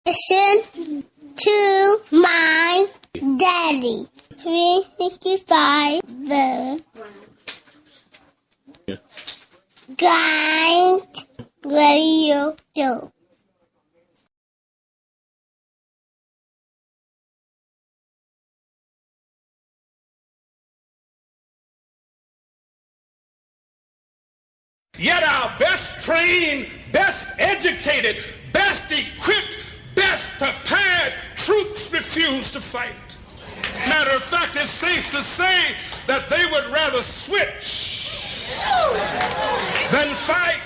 Listen to my daddy. 365 the Guide Radio Show. Yet our best trained, best educated, best equipped, best prepared troops refuse to fight. Matter of fact, it's safe to say that they would rather switch than fight.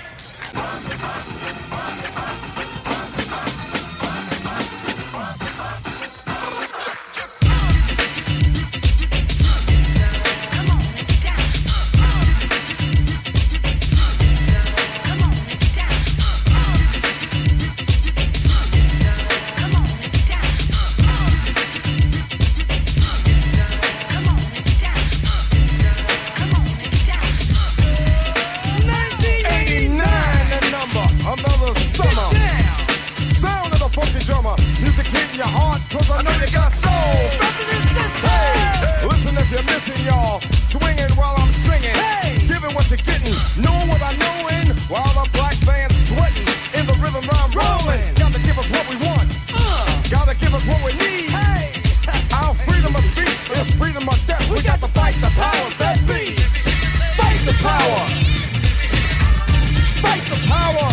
Music hitting your heart, cause I know you got soul. Hey, listen if you're missing, y'all. Swinging while I'm singing. Hey, giving what you're getting. Knowing what I know in. While the black band's sweating. In the rhythm I'm rolling. Gotta give us what we want. Gotta give us what we need. Hey, our freedom of speech is freedom of death. We got to fight the powers that be. Fight the power. Fight the power.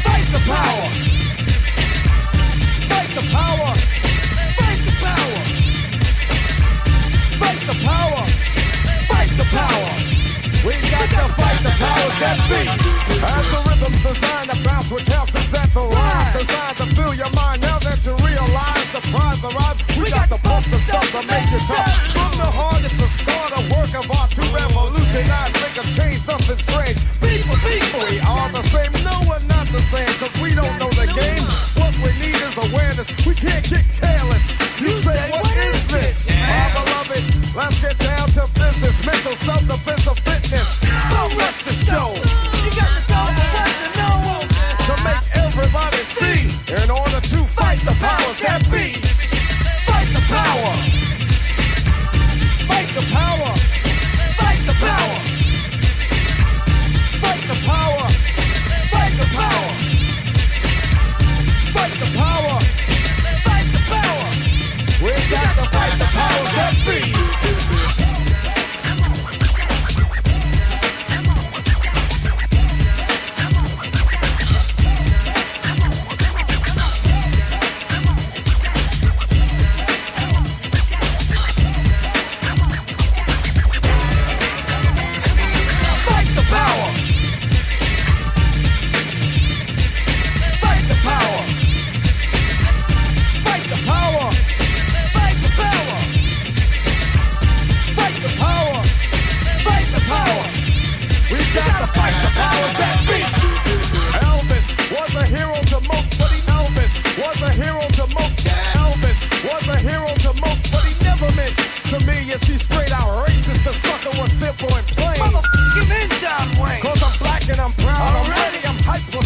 Fight the power. Fight the power! Fight the power! Fight the power! Fight the power! We got to fight the powers that be! As the rhythm's designed to bounce with calcium that the rhyme designed to fill your mind. Now that you realize the prize arrives, we got to pump the stuff to make it tough. From the heart, it's a start, a work of art to revolutionize, make a change, something strange. People, we are the same. No, we're not the same, cause we don't know the game. What we need is awareness. We can't get careless. You say, what is this? My beloved, let's get down to business. Mental self-defense of fitness. Don't rush the show. You got to go for what you know. To make everybody see. In order to fight the powers that be. Fight the power. Fight the power. Fight the power. Fight the power. Fight the power. Fight the power. Fight the power. We got to fight the powers that be.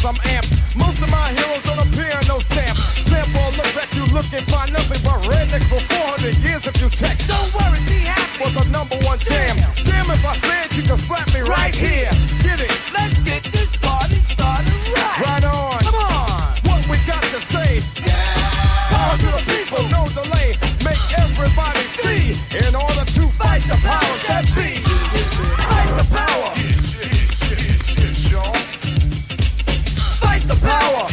I'm amped. Most of my heroes don't appear in no stamp. Sample look back, you look and find nothing but rednecks for 400 years if you check. Don't worry, be happy. Was a #1 jam. Damn if I said you could slap me right here. Get it? Let's get this party started right. Right on. Come on. What we got to say? Yeah. Power to the people, no delay. Make everybody see. In order to fight the powers that be. Fight the power. Fight the power!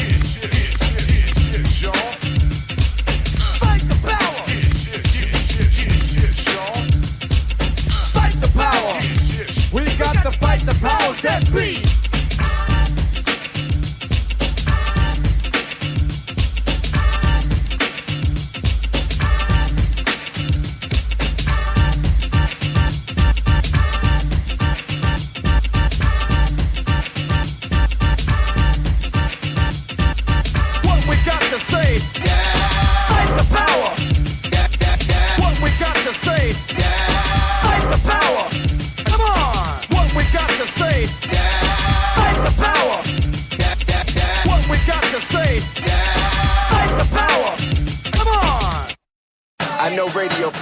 Fight the power! Fight the power! We got to fight the power!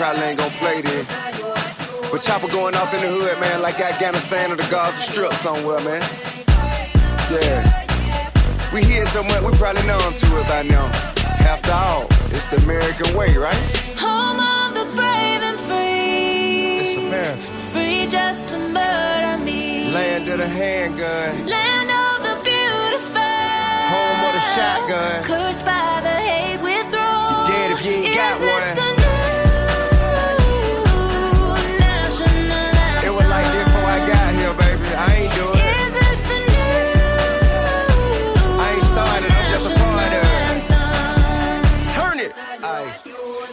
probably ain't gonna play this. But chopper going off in the hood, man, like Afghanistan or the Gaza Strip somewhere, man. Yeah. We hear so much, we probably know to it by now. After all, it's the American way, right? Home of the brave and free. It's America. Free just to murder me. Land of the handgun. Land of the beautiful. Home of the shotgun. Cursed by the hate withdrawn. You're dead if you ain't got one. It was like this before I got here, baby. I ain't do it. Is this the new? I ain't started, I'm just a part of it. Turn it. Aye.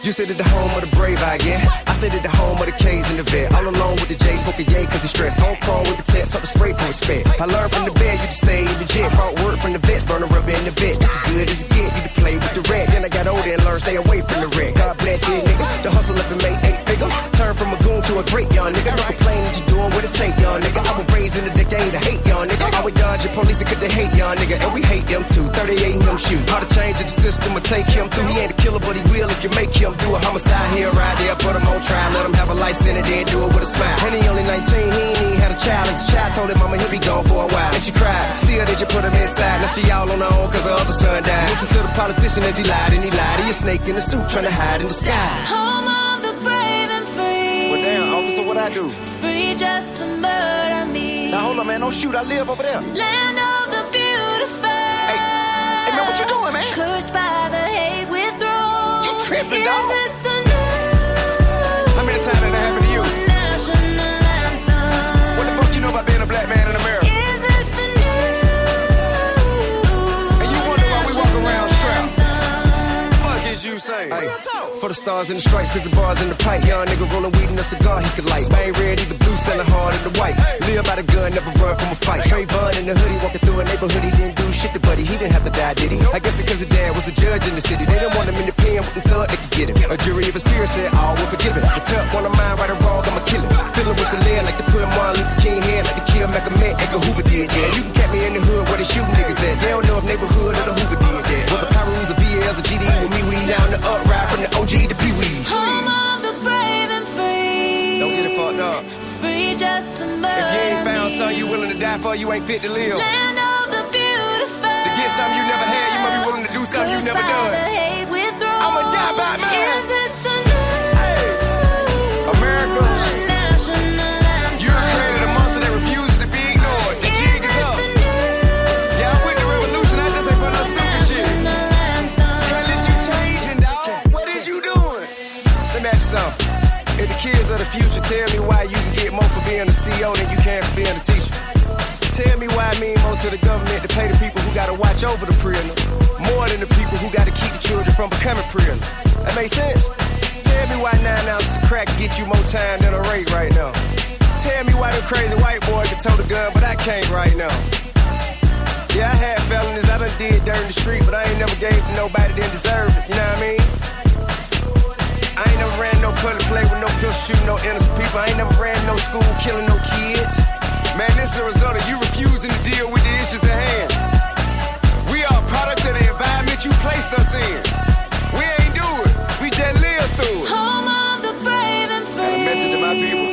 You said it the home of the brave, I get. I said it the home of the K's and the vet. All alone with the J, smoking yay cause he's stressed. Home crawl with the text, up the spray for respect. I learned from the bed, you can stay in the jet. Brought word from the vets, burning rubber in the vet. It's as good as it get, you can play with the red. Then I got older and learned stay away from the red. God bless you, nigga. The hustle up and make 8 figure. Turn from a goon to a great young nigga. No complaining, you doing what it take, young nigga. I was raised in the decade of hate, young nigga. I would dodge the police because they hate, young nigga. And we hate them too. 38 and him shoot. How to change the system will take him through. He ain't a killer, but he will if you make him do a homicide here, right there. Put him on trial, let him have a life in it, then do it with a smile. And he only 19, he ain't even had a child. As a child told him mama he'll be gone for a while. And she cried, still did you put him inside. Now she all on her own cause her other son died. Listen to the politician as he lied and he lied. He a snake in the suit trying to hide in the sky. Home of the brave and free. Well damn, officer, what I do? Free just to murder me. Now hold on, man, don't shoot, I live over there. Land of the beautiful. Hey man, what you doing, man? Cursed by the hate withdrawn. You tripping, dog? Is this the new? How many times did that happen to you? National anthem. What the fuck you know about being a black man in America? Is this the new? And you wonder why we walk around strapped? Fuck is you saying? Hey, for the stars in the stripe, prison bars in the pipe. Young nigga rolling weed in a cigar he could light. Bang red, either blue, selling hard in the white. Live by the gun, never run from a fight. Trayvon in the hoodie, walking through a neighborhood. He didn't do shit to buddy, he didn't have to die, did he? I guess it cause his dad was a judge in the city. They didn't want him in the pen, with them thug they could get him. A jury of his peers said all were forgiven. The tuck on the mind, right or wrong, I'ma kill him. Fill him with the lead like to put him on Luther King head, like to kill Malcolm X, Edgar Hoover did, yeah. You can catch me in the hood where they shooting niggas at. They don't know if neighborhood or the Hoover did that. Whether Pyros or VLs or GD with me, we down the up, ride from the OG to Pee-wees. Home of the brave and free. Don't get it fucked up. Free just to murder. If you ain't found something you willing to die for, you ain't fit to live. Land of the beautiful. To get something you never had, you might be willing to do something you never done. I'ma die by mine. Is this the new? Hey, America, you created a monster that refuses to be ignored. The jig is up. Yeah, I'm with the revolution. I just ain't for no stupid shit. Can't let you changing, dog. What is you doing? Let me ask you something. If the kids of the future tell me why you can get more for being a CEO than you can for being a teacher. Tell me why I mean more to the government to pay the people who gotta watch over the prisoner more than the people who gotta keep the children from becoming prisoner. That make sense? Tell me why 9 ounces of crack get you more time than a rape right now. Tell me why the crazy white boy can tote a gun, but I can't right now. Yeah, I had felonies, I done did dirt in the street, but I ain't never gave to nobody that deserved it, you know what I mean? I ain't never ran no public play with no pistol shooting no innocent people. I ain't never ran no school killing no kids. Man, this is a result of you refusing to deal with the issues at hand. We are a product of the environment you placed us in. We ain't do it. We just live through it. Home of the brave and free. Got a message to my people.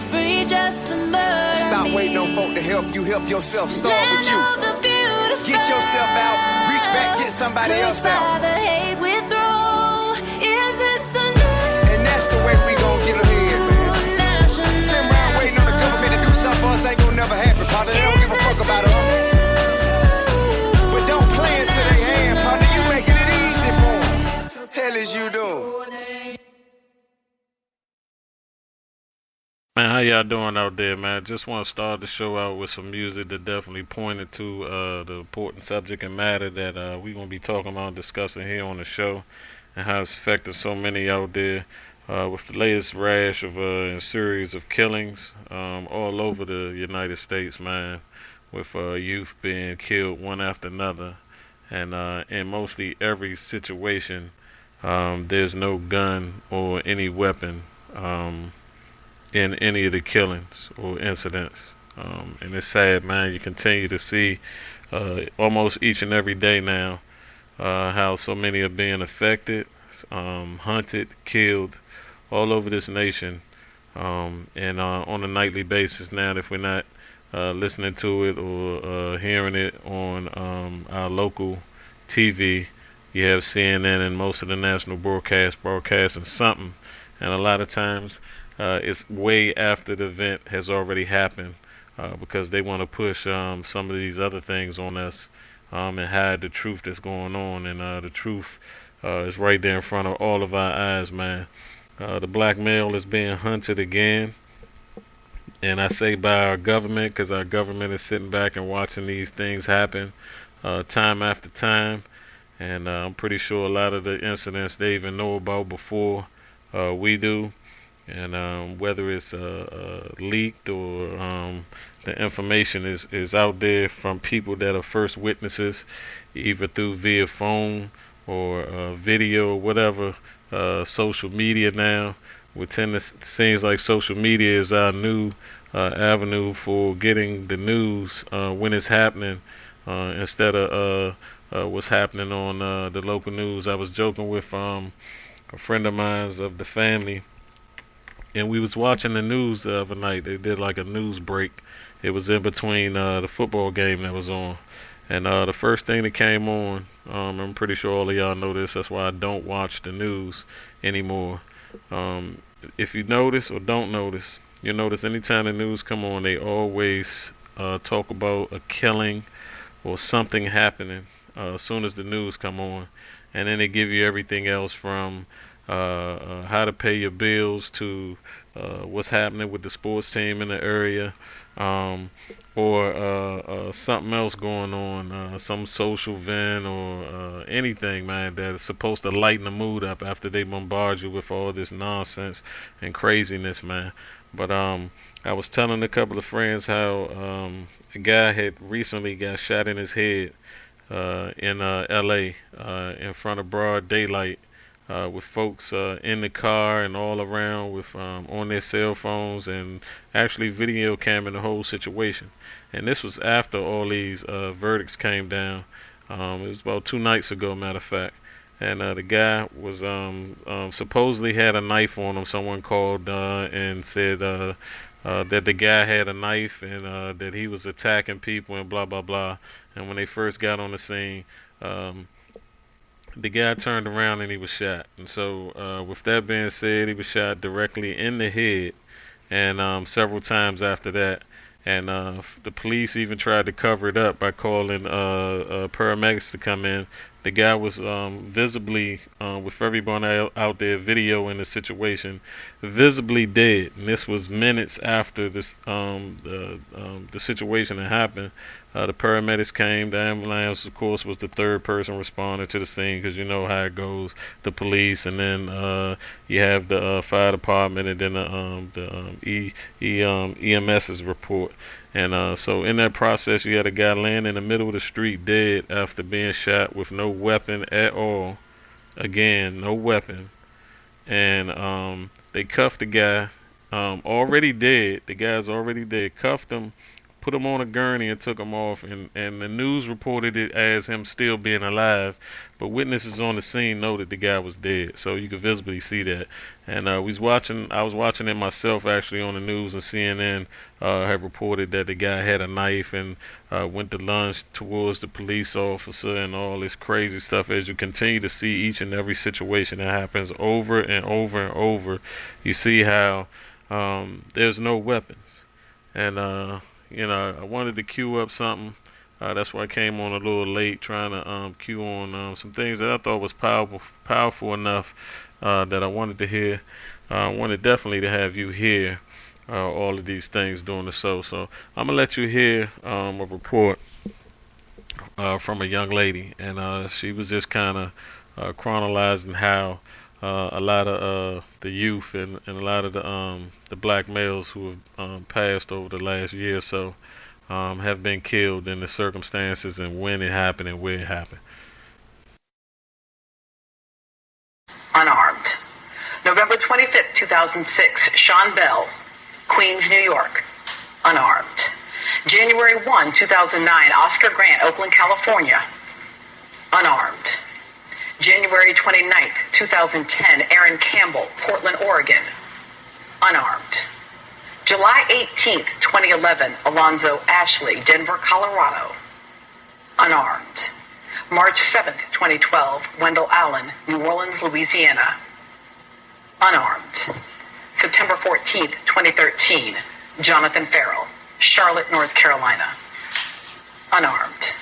Free just to murder. Stop waiting on folk to help you. Help yourself. Start with you. Land of the beautiful. Get yourself out. Reach back. Get somebody else By out. the hate withdrawn. Is this the new? And that's the way we gon' get ahead, man. Sitting around waiting on the government to do something for us ain't gonna never happen, partner. They don't give a fuck about us. But don't play into their hand, partner. You making it easy for them. Hell is you doing? Man, how y'all doing out there, man? Just want to start the show out with some music that definitely pointed to the important subject and matter that we're going to be talking about and discussing here on the show, and how it's affected so many out there with the latest rash of and series of killings all over the United States, man, with youth being killed one after another. And in mostly every situation, there's no gun or any weapon in any of the killings or incidents. And it's sad, man. You continue to see almost each and every day now how so many are being affected, hunted, killed all over this nation, and on a nightly basis. Now, if we're not listening to it or hearing it on our local TV, you have CNN and most of the national broadcasting something, and a lot of times it's way after the event has already happened, because they want to push some of these other things on us, and hide the truth that's going on, and the truth is right there in front of all of our eyes, man. The black male is being hunted again, and I say by our government, because our government is sitting back and watching these things happen time after time, and I'm pretty sure a lot of the incidents they even know about before we do, and whether it's leaked or the information is out there from people that are first witnesses, either through via phone or video or whatever. Social media now, seems like social media is our new avenue for getting the news when it's happening, instead of what's happening on the local news. I was joking with a friend of mine of the family, and we was watching the news the other night. They did like a news break. It was in between the football game that was on, and the first thing that came on, I'm pretty sure all of y'all know this, that's why I don't watch the news anymore. If you notice or don't notice, you'll notice anytime the news come on, they always talk about a killing or something happening as soon as the news come on, and then they give you everything else from how to pay your bills to what's happening with the sports team in the area, or something else going on, some social event or anything, man, that is supposed to lighten the mood up after they bombard you with all this nonsense and craziness, man. But I was telling a couple of friends how a guy had recently got shot in his head in LA in front of broad daylight, with folks in the car and all around with on their cell phones, and actually video camming the whole situation. And this was after all these verdicts came down. It was about 2 nights ago, matter of fact. And the guy was supposedly had a knife on him. Someone called and said that the guy had a knife, and that he was attacking people and blah blah blah. And when they first got on the scene, the guy turned around and he was shot. And so with that being said, he was shot directly in the head, and several times after that. And the police even tried to cover it up by calling paramedics to come in. The guy was visibly, with everyone out there videoing the situation, visibly dead. And this was minutes after this the situation had happened. The paramedics came. The ambulance, of course, was the third person responding to the scene, because you know how it goes. The police, and then you have the fire department, and then the EMS's report. And so in that process, you had a guy laying in the middle of the street dead after being shot with no weapon at all. Again, no weapon. And they cuffed the guy, already dead. The guy's already dead. Cuffed him, put him on a gurney, and took him off. And the news reported it as him still being alive, but witnesses on the scene know that the guy was dead. So you could visibly see that. And I was watching it myself, actually, on the news, and CNN had reported that the guy had a knife and went to lunge towards the police officer, and all this crazy stuff. As you continue to see each and every situation that happens over and over and over, you see how there's no weapons. And I wanted to cue up something. That's why I came on a little late, trying to cue on some things that I thought was powerful enough that I wanted to hear. I wanted definitely to have you hear all of these things during the show. So I'm going to let you hear a report from a young lady. And she was just kind of chronologizing how a lot of the youth and a lot of the black males who have passed over the last year or so have been killed, in the circumstances and when it happened and where it happened. Unarmed. November 25th, 2006, Sean Bell, Queens, New York, unarmed. January 1, 2009, Oscar Grant, Oakland, California, unarmed. January 29th, 2010, Aaron Campbell, Portland, Oregon, unarmed. July 18th, 2011, Alonzo Ashley, Denver, Colorado, unarmed. March 7th, 2012, Wendell Allen, New Orleans, Louisiana, unarmed. September 14th, 2013, Jonathan Farrell, Charlotte, North Carolina, unarmed.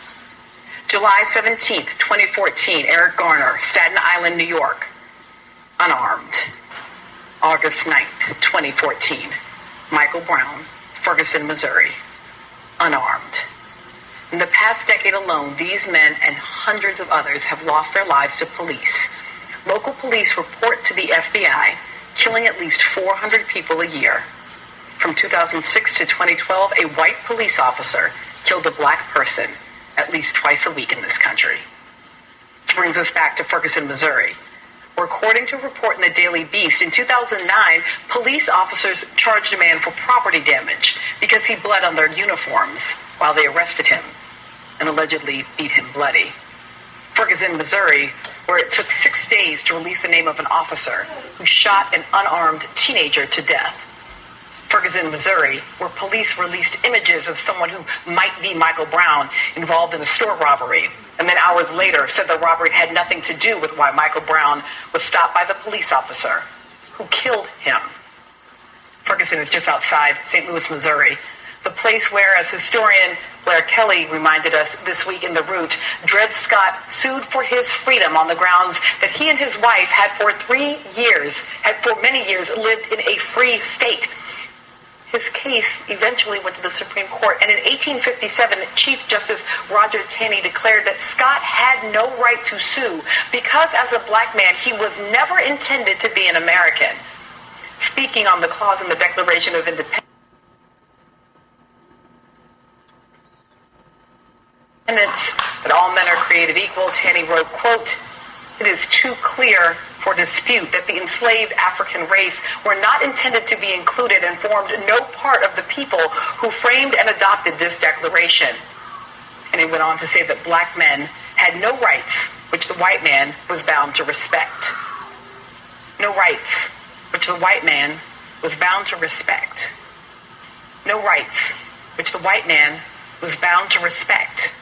July 17th, 2014, Eric Garner, Staten Island, New York, unarmed. August 9th, 2014, Michael Brown, Ferguson, Missouri, unarmed. In the past decade alone, these men and hundreds of others have lost their lives to police. Local police report to the FBI killing at least 400 people a year. From 2006 to 2012, a white police officer killed a black person at least twice a week in this country. Which brings us back to Ferguson, Missouri, where, according to a report in the Daily Beast, in 2009, police officers charged a man for property damage because he bled on their uniforms while they arrested him and allegedly beat him bloody. Ferguson, Missouri, where it took 6 days to release the name of an officer who shot an unarmed teenager to death. Ferguson, Missouri, where police released images of someone who might be Michael Brown involved in a store robbery, and then hours later said the robbery had nothing to do with why Michael Brown was stopped by the police officer who killed him. Ferguson is just outside St. Louis, Missouri, the place where, as historian Blair Kelly reminded us this week in The Root, Dred Scott sued for his freedom on the grounds that he and his wife had for many years lived in a free state. His case eventually went to the Supreme Court, and in 1857, Chief Justice Roger Taney declared that Scott had no right to sue because, as a black man, he was never intended to be an American. Speaking on the clause in the Declaration of Independence, that all men are created equal, Taney wrote, quote, "It is too clear for dispute that the enslaved African race were not intended to be included and formed no part of the people who framed and adopted this declaration." And he went on to say that black men had no rights which the white man was bound to respect. No rights which the white man was bound to respect. No rights which the white man was bound to respect.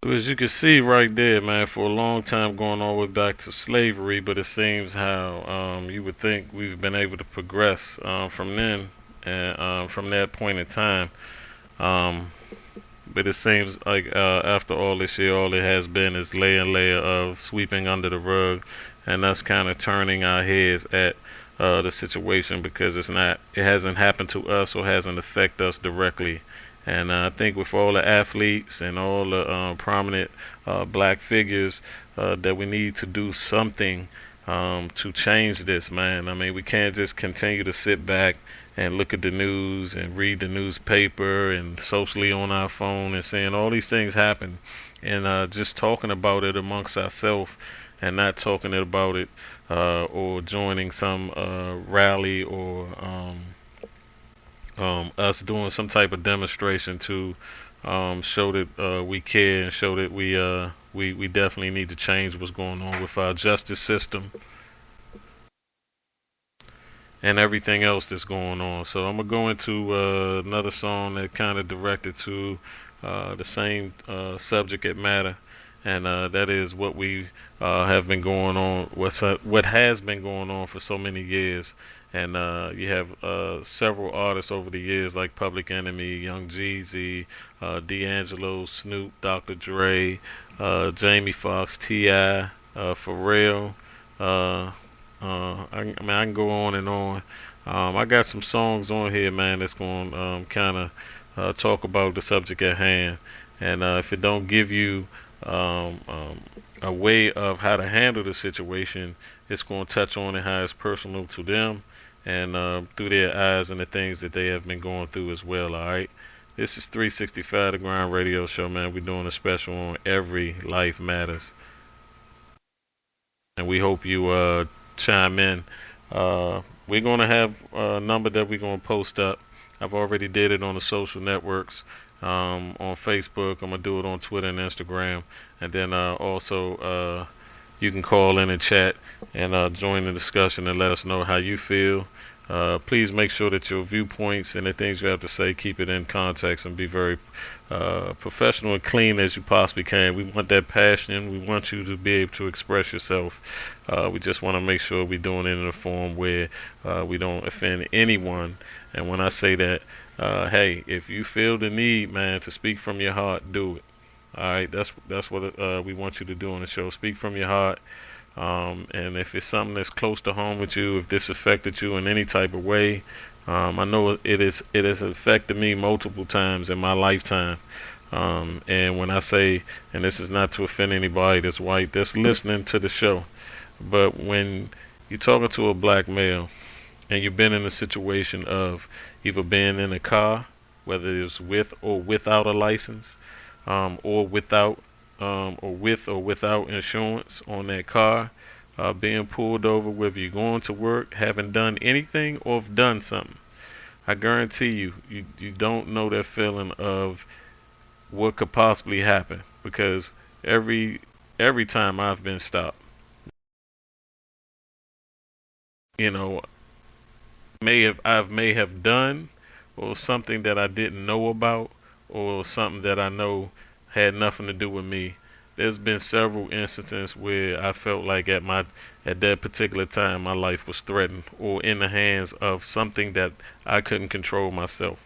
So as you can see right there, man, for a long time going all the way back to slavery, but it seems how you would think we've been able to progress from then and from that point in time. But it seems like after all this year, all it has been is layer and layer of sweeping under the rug, and us kind of turning our heads at the situation because it hasn't happened to us or hasn't affected us directly. And I think with all the athletes and all the prominent black figures that we need to do something to change this, man. I mean, we can't just continue to sit back and look at the news and read the newspaper and socially on our phone and seeing all these things happen and just talking about it amongst ourselves and not talking about it or joining some rally or us doing some type of demonstration to show that we care and show that we definitely need to change what's going on with our justice system and everything else that's going on. So I'm gonna go into another song that kind of directed to the same subject matter, and that is what we have been going on, what has been going on for so many years. And you have several artists over the years like Public Enemy, Young Jeezy, D'Angelo, Snoop, Dr. Dre, Jamie Foxx, T.I., Pharrell. I can go on and on. I got some songs on here, man, that's going to kind of talk about the subject at hand. And if it don't give you a way of how to handle the situation, it's going to touch on it how it's personal to them and through their eyes and the things that they have been going through as well. All right, this is 365 The Grind Radio Show, man. We're doing a special on Every Life Matters, and we hope you chime in. We're going to have a number that we're going to post up I've already did it on the social networks. On Facebook, I'm gonna do it on Twitter and Instagram, and then also you can call in and chat and join the discussion and let us know how you feel. Please make sure that your viewpoints and the things you have to say, keep it in context and be very professional and clean as you possibly can. We want that passion. We want you to be able to express yourself. We just want to make sure we're doing it in a form where we don't offend anyone. And when I say that, hey, if you feel the need, man, to speak from your heart, do it. All right, that's what we want you to do on the show. Speak from your heart. And if it's something that's close to home with you, if this affected you in any type of way, I know it has affected me multiple times in my lifetime. And when I say, and this is not to offend anybody that's white that's listening to the show, but when you're talking to a black male and you've been in a situation of either being in a car, whether it's with or without a license, or without or with or without insurance on that car, being pulled over, whether you're going to work, haven't done anything, or have done something, I guarantee you don't know that feeling of what could possibly happen, because every time I've been stopped, you know, I may have done or something that I didn't know about, or something that I know had nothing to do with me. There's been several instances where I felt like at that particular time my life was threatened or in the hands of something that I couldn't control myself.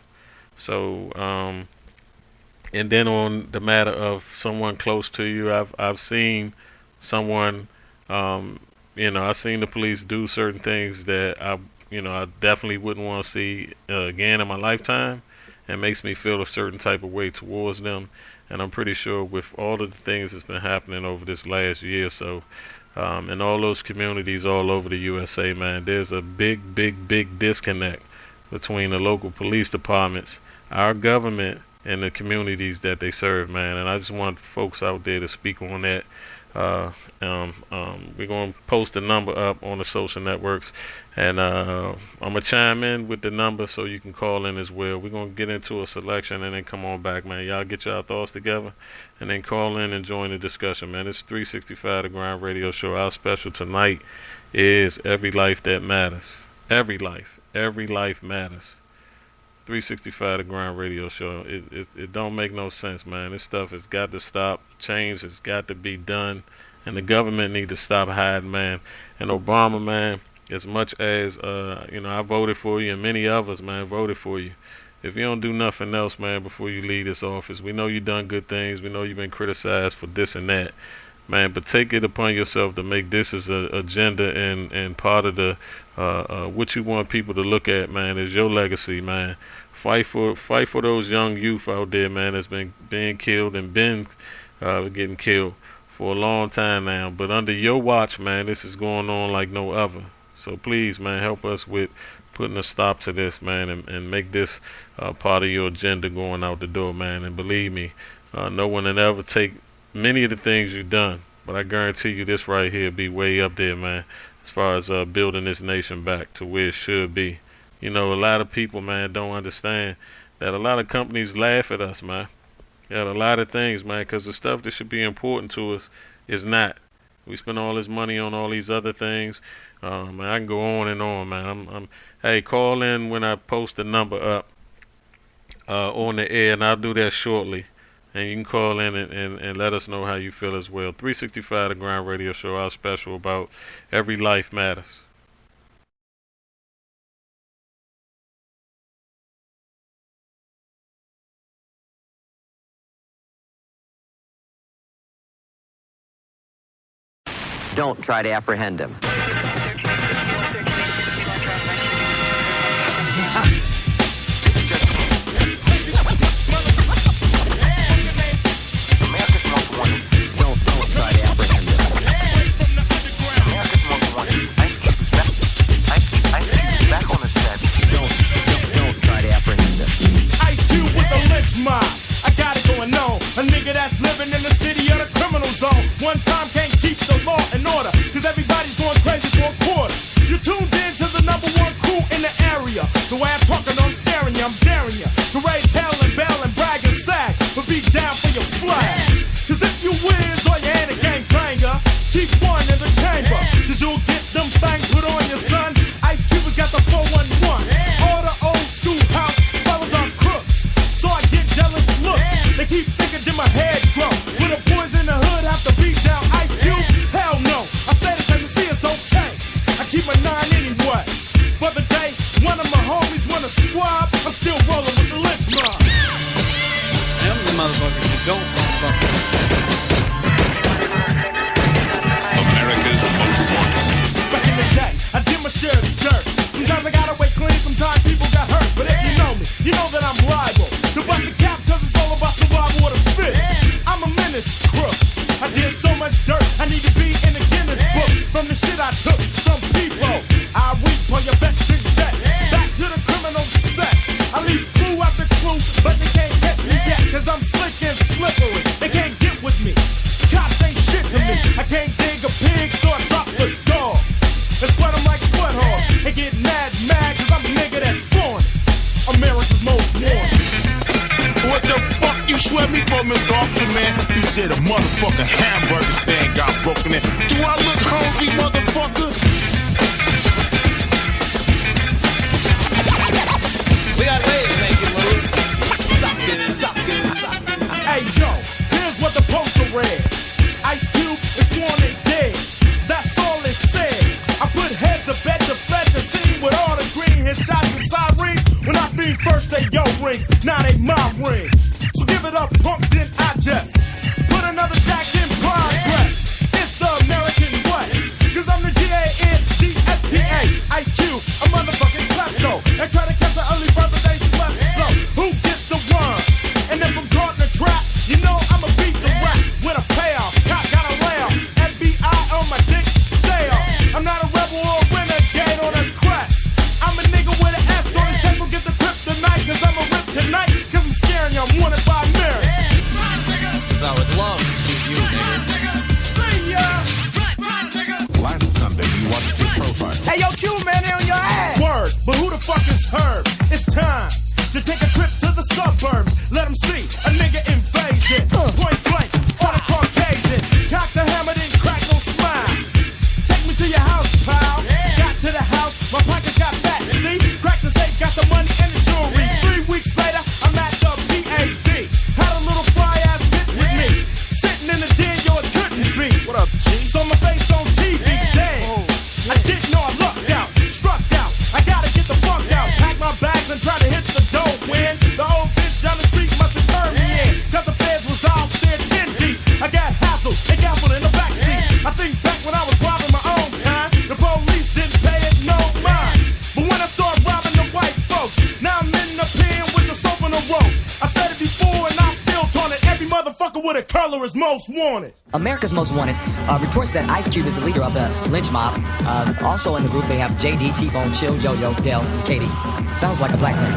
So and then on the matter of someone close to you, I've seen someone I've seen the police do certain things that I definitely wouldn't want to see again in my lifetime. It makes me feel a certain type of way towards them. And I'm pretty sure with all of the things that's been happening over this last year or so, in all those communities all over the USA, man, there's a big disconnect between the local police departments, our government, and the communities that they serve, man. And I just want folks out there to speak on that. We're going to post the number up on the social networks, and I'm going to chime in with the number so you can call in as well. We're going to get into a selection and then come on back, man. Y'all get y'all thoughts together and then call in and join the discussion, man. It's 365 The Grind Radio Show. Our special tonight is Every Life That Matters. Every life matters. 365 The Grind Radio Show. It don't make no sense, man. This stuff has got to stop. Change has got to be done, and the government need to stop hiding, man. And Obama, man, as much as I voted for you, and many of us, man, voted for you. If you don't do nothing else, man, before you leave this office, we know you've done good things. We know you've been criticized for this and that, man. But take it upon yourself to make this as an agenda and part of the what you want people to look at, man, is your legacy, man. Fight for those young youth out there, man, that's been being killed and been getting killed for a long time now. But under your watch, man, this is going on like no other. So please, man, help us with putting a stop to this, man, and make this part of your agenda going out the door, man. And believe me, no one will ever take many of the things you've done, but I guarantee you this right here be way up there, man, as far as building this nation back to where it should be. You know, a lot of people, man, don't understand that a lot of companies laugh at us, man, at a lot of things, man, because the stuff that should be important to us is not. We spend all this money on all these other things. Man, I can go on and on, man. Hey, call in when I post the number up on the air, and I'll do that shortly. And you can call in and let us know how you feel as well. 365 The Grind Radio Show, our special about Every Life Matters. Don't try to apprehend him. A nigga that's living in the city of the criminal zone. One time can't keep the law and order, cause everybody's going crazy for a quarter. You tuned in to the #1 crew in the area. The way I'm talking, I'm scaring you. I'm motherfuckers who don't motherfuckers. America's Most Wanted. Back in the day, I did my share of dirt. Sometimes I got away clean, sometimes people got hurt. But if you know me, you know that I'm liable to bust a cap, cause it's all about survival of the fit. I'm a menace crook. I did so much dirt, I need to be in the Guinness book. From the shit I took from people, I reap on your back big jet. Back to the criminal set. I leave clue after clue, but they can't catch me yet, cause I'm slick and slippery. They can't get with me. Cops ain't shit to me. I can't dig a pig, so I drop the dog. And sweat them like sweat hogs. And get mad, cause I'm a nigga that's foreign. America's Most Wanted. What the fuck you swear me for, Mr. Officer, man? You said a motherfucking hamburger stand got broken in. Do I look hungry, motherfucker? We got ways to make it, Lou. Suck it. Hey yo, here's what the poster read. Ice Cube is wanted dead. That's all it said. I put head to bed to fed the scene with all the green hit shots and sirens. When I feed first they yo rings, now they my rings. So give it up, punk, then I just put another jack in progress. It's the American way, cause I'm the G-A-N-G-S-T-A. Ice Cube, a motherfucking klepto. And try to catch an early bird, but they slept. So who gets the one? And if I'm caught in a trap, you know I'ma beat the rap with a payoff. Cop got a layoff. FBI on my dick, stay off. I'm not a rebel or a renegade on a crest. I'm a nigga with an S on his chest, so get the grip tonight, cause I'ma rip tonight, cause I'm scaring you, I'm wanted by America. Cause I would love to shoot you, nigga. See ya! Last Sunday, you watched the profile. Hey, yo, Q, man, they on your ass. Word, but who the fuck is Herb? It's time to take a trip to the suburbs. Let them see a nigga invasion. Point blank, on a Caucasian. Cock the hammer, then crack, no smile. Take me to your house, pal. Got to the house, my pockets got fat. See, crack the safe, got the money and the jewelry. 3 weeks later, I'm at the PAD. Had a little fly ass bitch with me. Sitting in the den, yo, it couldn't be. What up, G? So my face on TV, damn. I didn't know I lucked out, struck out. I gotta get the fuck out. Pack my bags and try to hit the dough. When the old bitch down the street must have turned me in, cause the feds was out there 10 deep. I got hassled and gaffled in the backseat. I think back when I was robbing my own kind, the police didn't pay it no mind. But when I started robbing the white folks, now I'm in the pen with the soap in the rope. I said it before and I still taunt it. Every motherfucker with a color is most wanted. America's Most Wanted reports that Ice Cube is the leader of the lynch mob. Also in the group, they have JD, T-Bone, Chill, Yo-Yo, Del, Katie. Sounds like a black thing.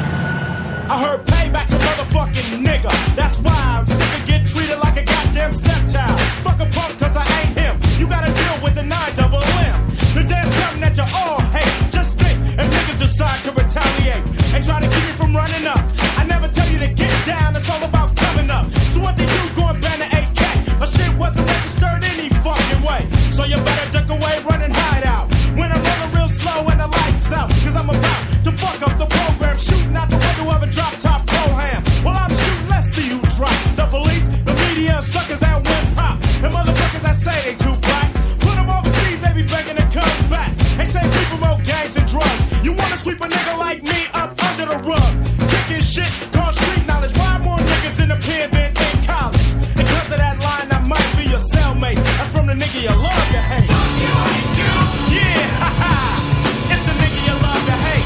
I heard payback's a motherfucking nigga. That's why I'm sick of getting treated like a goddamn stepchild. Fuck a punk cause I ain't him. You gotta deal with the 9-double-M. The day's coming that you all hate. Just think, if niggas decide to retaliate and try to keep me from running up, I never tell you to get down, it's all about coming up. So what they do, going ban the AK. My shit wasn't registered any fucking way. So you better duck away, run and hide out. When I'm rolling real slow and the lights out, cause I'm about to fuck up the program. Shooting out the window of a drop top pro-ham. Well, I'm shooting, let's see who drop. The police, the media, suckers that win pop. The motherfuckers that say they too black. Put them overseas, they be begging to come back. They say we promote gangs and drugs. You wanna sweep a nigga like me up under the rug. Kicking shit, call street knowledge. Why more niggas in the pen than in college? Because of that line, I might be your cellmate. That's from the nigga you love to hate. Yeah, haha. It's the nigga you love to hate.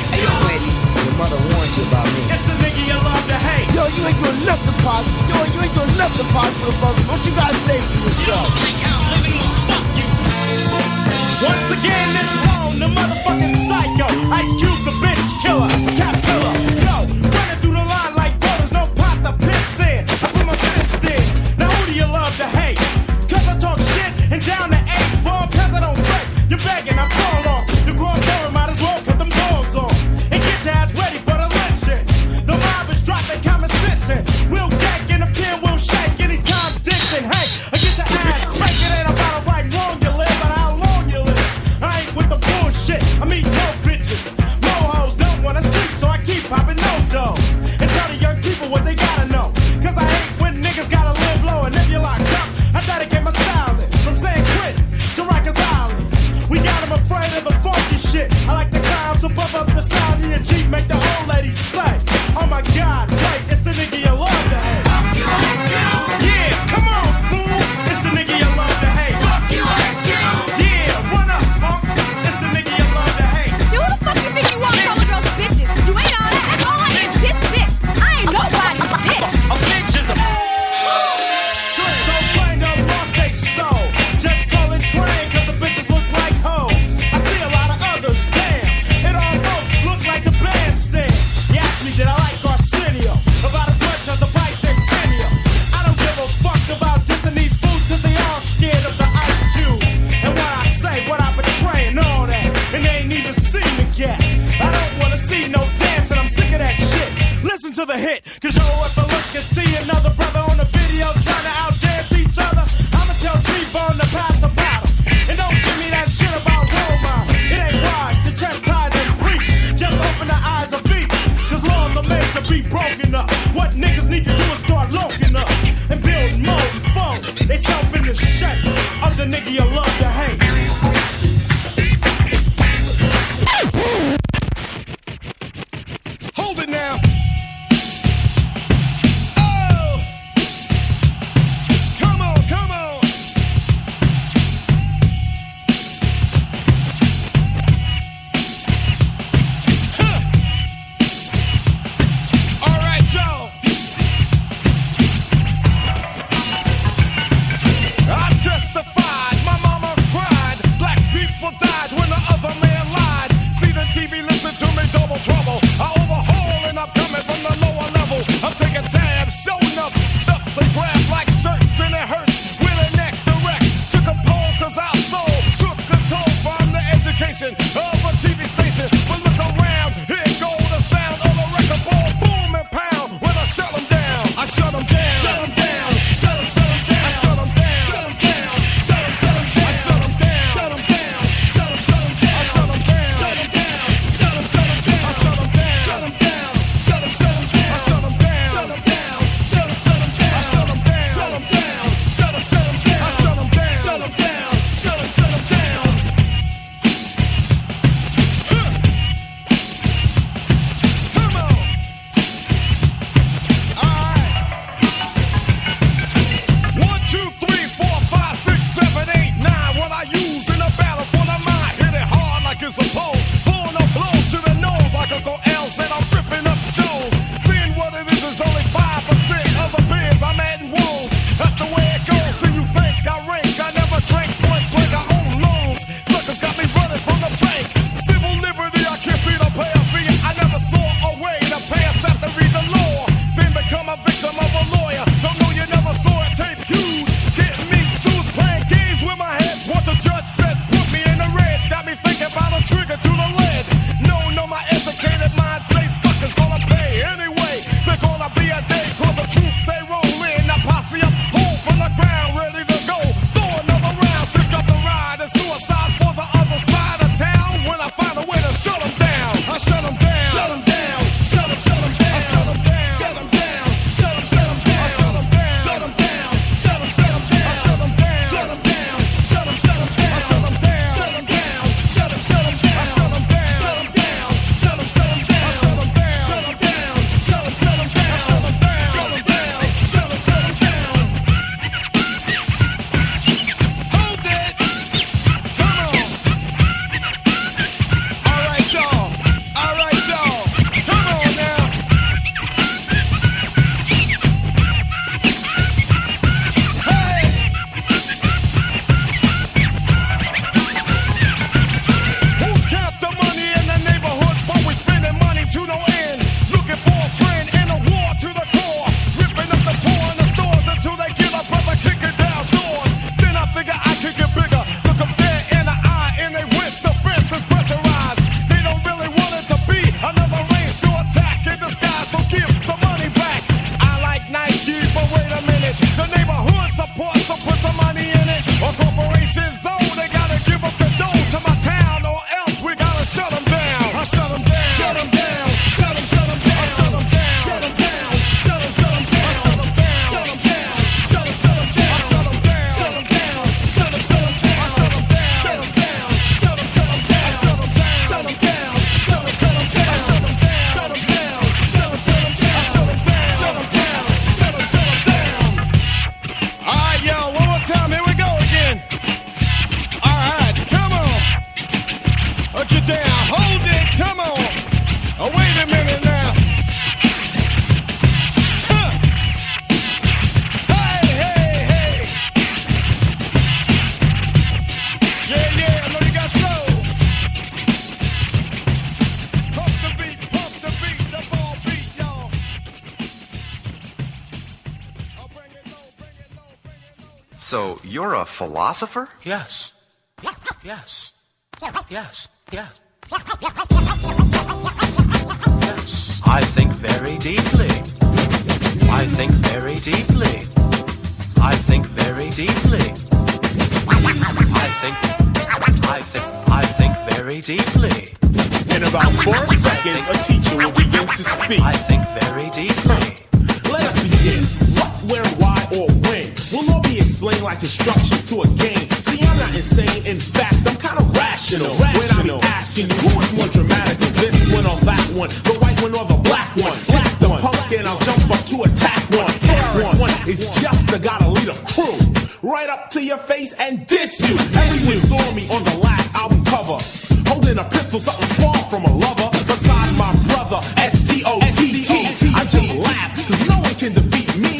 Hey, yo, lady, your mother warned you about me. It's the nigga you love to hate. Yo, you ain't doing nothing positive. Yo, you ain't doing nothing positive for the brother. What you gotta say for yourself? Once again, this song, the motherfucking psycho. Ice Cube, the bitch killer, cat killer. Yo, running through the line like voters, no pot to piss in. I put my fist in. Now who do you love to hate? Cause I talk shit and down to 8 ball, cause I don't break. You're begging, I fall off. The cross over, might as well cut them doors off. And get your ass ready for the lynching. The mob is dropping common sense in. We'll gag in the pen, we'll shake anytime Dixon. Hey, I get your ass spanked. It ain't about a right wrong you live, but how long you live. I ain't with the bullshit. I mean no bitches. No hoes don't wanna sleep, so I keep popping no dough. And tell the young people what they gotta know. Cause I hate when niggas gotta live low. And if you're locked up, I try to get my style in. From saying quit to Rikers Island. We got them afraid of the funky shit. I like the clowns, so bump up the sound of your Jeep. Make the old ladies say, oh my God, wait, it's the nigga you love to hate. listen to the hit. Cause yo, if I look and see another brother on the video trying to outdance each other, I'ma tell T-Bone to pass the bottle. And don't give me that shit about Roma. It ain't wise to chastise and preach. Just open the eyes of each. Cause laws are made to be broken up. What niggas need to do is start loking up and build molten funk. They self in the shape of the nigga you love to hate. Hold it now. Trouble. I overhaul and I'm coming from the lower level. I'm taking tabs, showing up stuff to grab like shirts and it hurts. With a neck direct. Took a poll cause our soul took control from the education of a TV station. But look around, here go the sound of a record ball, boom and pound. When I shut them down, I shut them down. Shut them down, shut them down. I shut them down, shut them down. Shut them down, I shut them down. Shut them down, shut them down. I shut them down, shut them down. Shut them down. Shut them down, shut them down, shut them down, I shut them down, shut them down, shut them down, I shut them down, shut them down, shut them down, I shut them down, shut them down, shut them down. Come on. All right. 1, 2, 3, 4, 5, 6, 7, 8, 9. What I use in a battle for the mind. Hit it hard like it's supposed. Pulling up blows to the nose like Uncle L said I'm ripping up shows. Then what it is only 5% of the beers I'm adding woes. That's the way it goes. Then you think I rank. I never drank point blank. I own loans. Suckers got me running from the bank. Civil liberty, I can't see the pay a fee. I never saw a way to pay us after read the law. Then become a victim of a lawyer. Don't know you never saw it tape cued. Getting me sued, playing games with my head. What the judge said, put me in the red. Got me thinking about a trigger to the lead. No, my educated mind say suckers gonna pay anyway. They're gonna be a day cause the truth they roll in. Now posse up, hold from the ground, ready to go. Throw another round, sick up the ride. And suicide for the other side of town. When I find a way to shut them down, I shut them down. Shut them down, shut them down. I shut them down, shut them down. Shut them down, I shut them down. Shut them down, shut them down. I shut them down, shut them down. Shut them down, I shut them down. Shut them down, shut them down. I shut them down, shut them down. Shut them down, I shut them down. Shut them down, shut them down. I shut them down, shut them down. Shut them down. Hold it. Come on. All right, y'all. All right, y'all. Come on now. Hey. Who count the money in the neighborhood? But we spending money to no end. Looking for a friend in a war to the core. Ripping up the poor in the stores until they get a brother kicking down doors. Then I figure I could get bigger. Look them dead in the eye and they wish the fence is pressurized. They don't really want it to be another rain to attack in the sky. So give some money back. I like Nike, but wait a minute. The neighborhood supports, so put some money in it. Or corporations own, they gotta give up the dough to my town, or else we gotta shut them down. I shut them down. Shut them down. Shut them down. I shut them down. Shut them down. Shut them down. I shut them down. Shut them down. Shut them down. I shut them down. Shut them down. Shut them down. I shut them down. Shut them down. Shut them down. I shut them down. Shut them down. Shut them down. I shut them down. Shut them down. Shut them down. I shut them down. Shut them down. Shut them down. All right, yo, one more time. Here we go again. All right, come on. Get down. Hold it. Come on. Oh, wait a minute now. Huh. Hey, hey, hey. Yeah, I know you got soul. Pump the beat, the ball beat, y'all. Oh, bring it low, bring it low, bring it low. So, you're a philosopher? Yes. Yes. Yes. Yes. Yes. I think very deeply. I think very deeply. I think very deeply. I think very deeply. In about 4 seconds, a teacher will begin to speak. I think very deeply. Let us begin. What, where, why, or when will all be explained like instructions to a game. See, I'm not insane. In fact, I'm kind of rational. When I be asking you who is more dramatic, this one or that one, the white one or the black one. Black the punk and I'll jump up to attack one. Terrorist one is just a gotta lead a crew right up to your face and diss you. Everyone saw me on the last album cover, holding a pistol, something far from a lover. Beside my brother, S-C-O-T-T. I just laugh, cause no one can defeat me.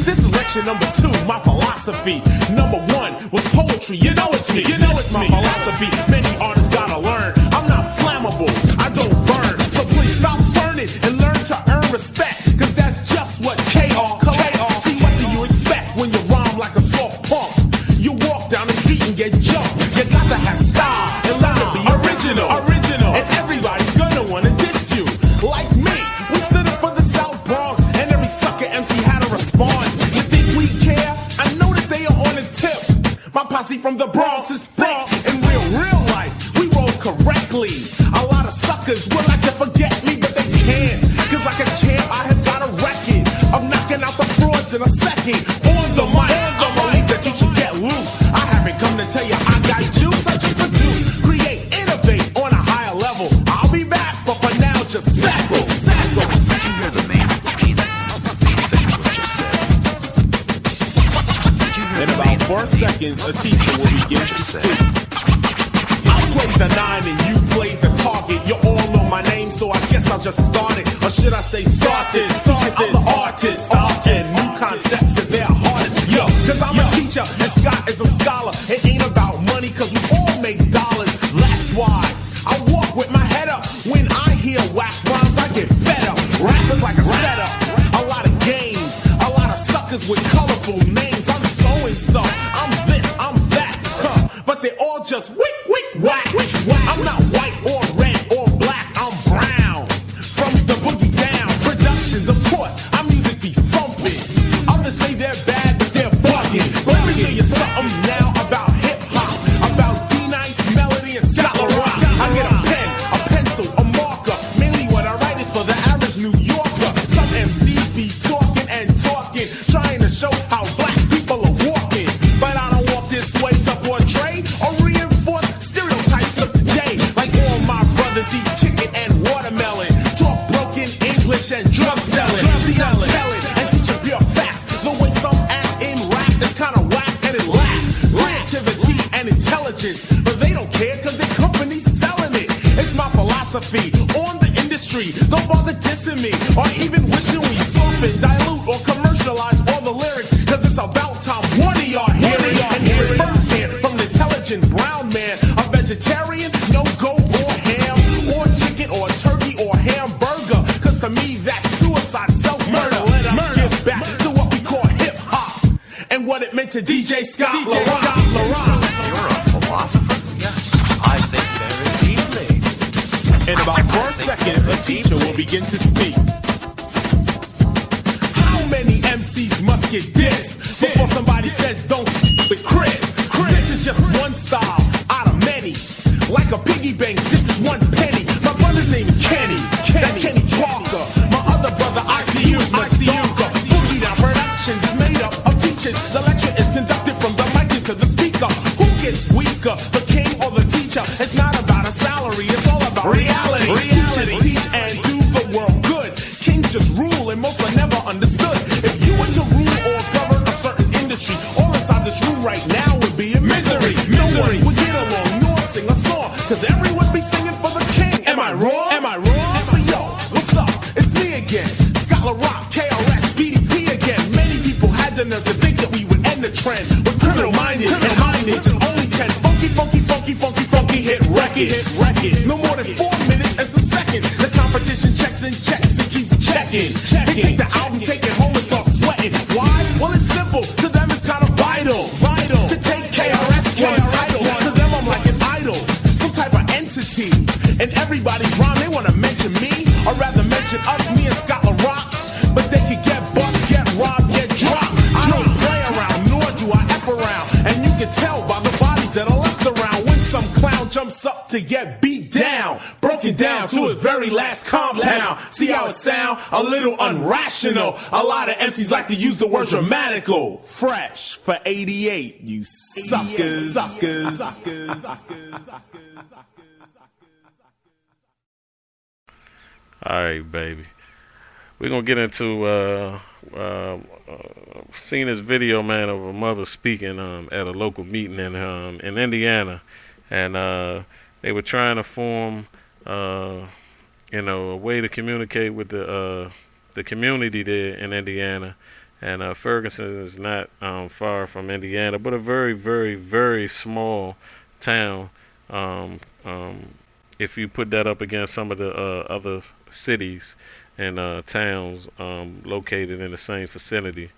This is lecture number 2, my philosophy. Number 1 was poetry, you know it's me. You know it's my philosophy. Many artists gotta learn, I'm not flammable, I don't burn. So please stop burning and learn to earn respect, cause that's just what K.R. collects. See, what do you expect when you rhyme like a soft punk? You walk down the street and get jumped. You got to have style and learn to be original. And everybody's gonna wanna diss you. Like me, we stood up for the South Bronx, and every sucker MC had a response. You think we care? I know that they are on the tip. My posse from the Bronx is thick. In real life, we roll correctly. A lot of suckers would like to forget me, but they can't. Cause like a champ, I have got a record of knocking out the frauds in a second. On the mic, I believe that you should get loose. I haven't come to tell you I got juice. I just produce, create, innovate on a higher level. I'll be back, but for now, just sackle. Did you hear the man thing that was just said? In about 4 seconds, a teacher will begin to speak. I played the 9 and you played the target. You all know my name, so I guess I'll just start it. Or should I say start this? I'm the artist. And new concepts that they're hardest. Yo, cause I'm a teacher and Scott is a scholar. It ain't about money cause we all make dollars. That's why I walk with my head up. When I hear whack rhymes, I get fed up. Rappers like a setup. A lot of games. A lot of suckers with colorful names. I'm so-and-so. I'm this, I'm that. But they all just wick, whack. I'm not white or red or black. I'm brown. From the boogie down. Productions, of course. Our music be thumping. Others say they're bad, but they're bugging. But let me show you something now about hip-hop. About D-Nice, Melody, and Scott Rock. I get a pen, a pencil, a marker. Mainly what I write is for the average New Yorker. Some MCs be talking and talking, trying to show how black people are walking. But I don't walk this way to portray or reinforce stereotypes of today. Like all my brothers eat chicken and watermelon, talk broken English and drug selling. See, I'm telling and teaching pure facts. The way some act in rap is kinda whack and it lacks creativity and intelligence, but they don't care cause their company's selling it. It's my philosophy on the industry. Don't bother dissing me or even wishing we soften, dilute, or commercialize all the lyrics, cause it's about time one of y'all hear it and hear it firsthand from the intelligent brown man. A vegetarian, no goat or ham or chicken or turkey or hamburger, cause to me that's suicide, self-murder. Let us get back to what we call hip-hop and what it meant to DJ Scott LaRock. You're a philosopher? Yes. I think very deeply. In about 4 seconds, a teacher will begin to speak. How many MCs must get dissed before somebody says don't with Chris? This is just one style out of many. Like a piggy bank, this is one penny. My brother's name is Kenny. That's Kenny Parker. My other brother, ICU, is much darker. Boogie Down Productions is made up of teachers. The lecture is conducted from the mic into the speaker. Who gets weaker, the king or the teacher? It's not about a salary, it's all about reality. Teachers teach and do the world good. Kings just rule and most are never understood. If you were to rule or govern a certain industry, all inside this room right now would be in misery. No one would get along nor sing a song, cause everyone be singing for the king. Am I wrong? So yo, what's up? It's me again. Scott LaRock, KRS, BDP again. Many people had the nerve to think that we would end the trend with criminal-minded and minded. Just only 10 funky hit records. No more than 4 minutes and some seconds. The competition checks and checks and keeps checking. They take the album, take it home and start sweating. Why? Well, it's simple. To them it's kind of vital to take KRS One's title. To them I'm like an idol, some type of entity. And everybody rhyme, they want to mention me, or rather mention us, me and Scott LaRock. to get beat down, broken down to its very last compound. See how it sound? A little unrational. A lot of MCs like to use the word dramatical. Fresh for 88, you suckers. All right, baby. We're gonna get into seen this video, man, of a mother speaking at a local meeting in Indiana, and they were trying to form a way to communicate with the community there in Indiana. And Ferguson is not far from Indiana, but a very, very, very small town. If you put that up against some of the other cities and towns located in the same vicinity.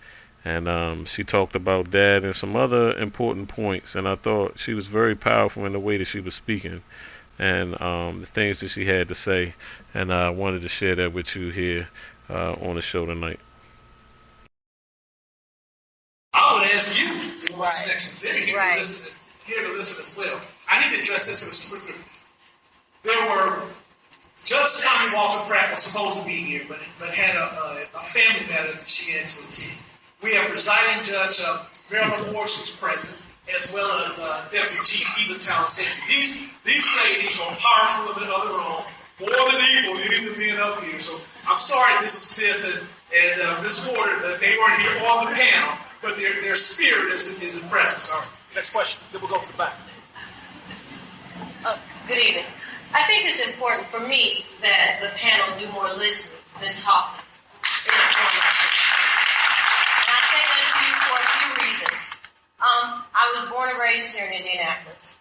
And she talked about that and some other important points. And I thought she was very powerful in the way that she was speaking and the things that she had to say. And I wanted to share that with you here on the show tonight. I would ask you in one section. They're here to listen as well. I need to address this in a Spreaker. There were Judge Tommy Walter Pratt was supposed to be here, but had a family matter that she had to attend. We have presiding judge Marilyn Walsh is present, as well as Deputy Chief Eva Townsend. These ladies are powerful in the other room, more than equal to even being up here. So I'm sorry, Mrs. Smith and Ms. Porter, that they weren't here on the panel, but their spirit is in presence. All right, next question. Then we'll go to the back. Good evening. I think it's important for me that the panel do more listening than talking in a forum like this. And I say that to you for a few reasons. I was born and raised here in Indianapolis.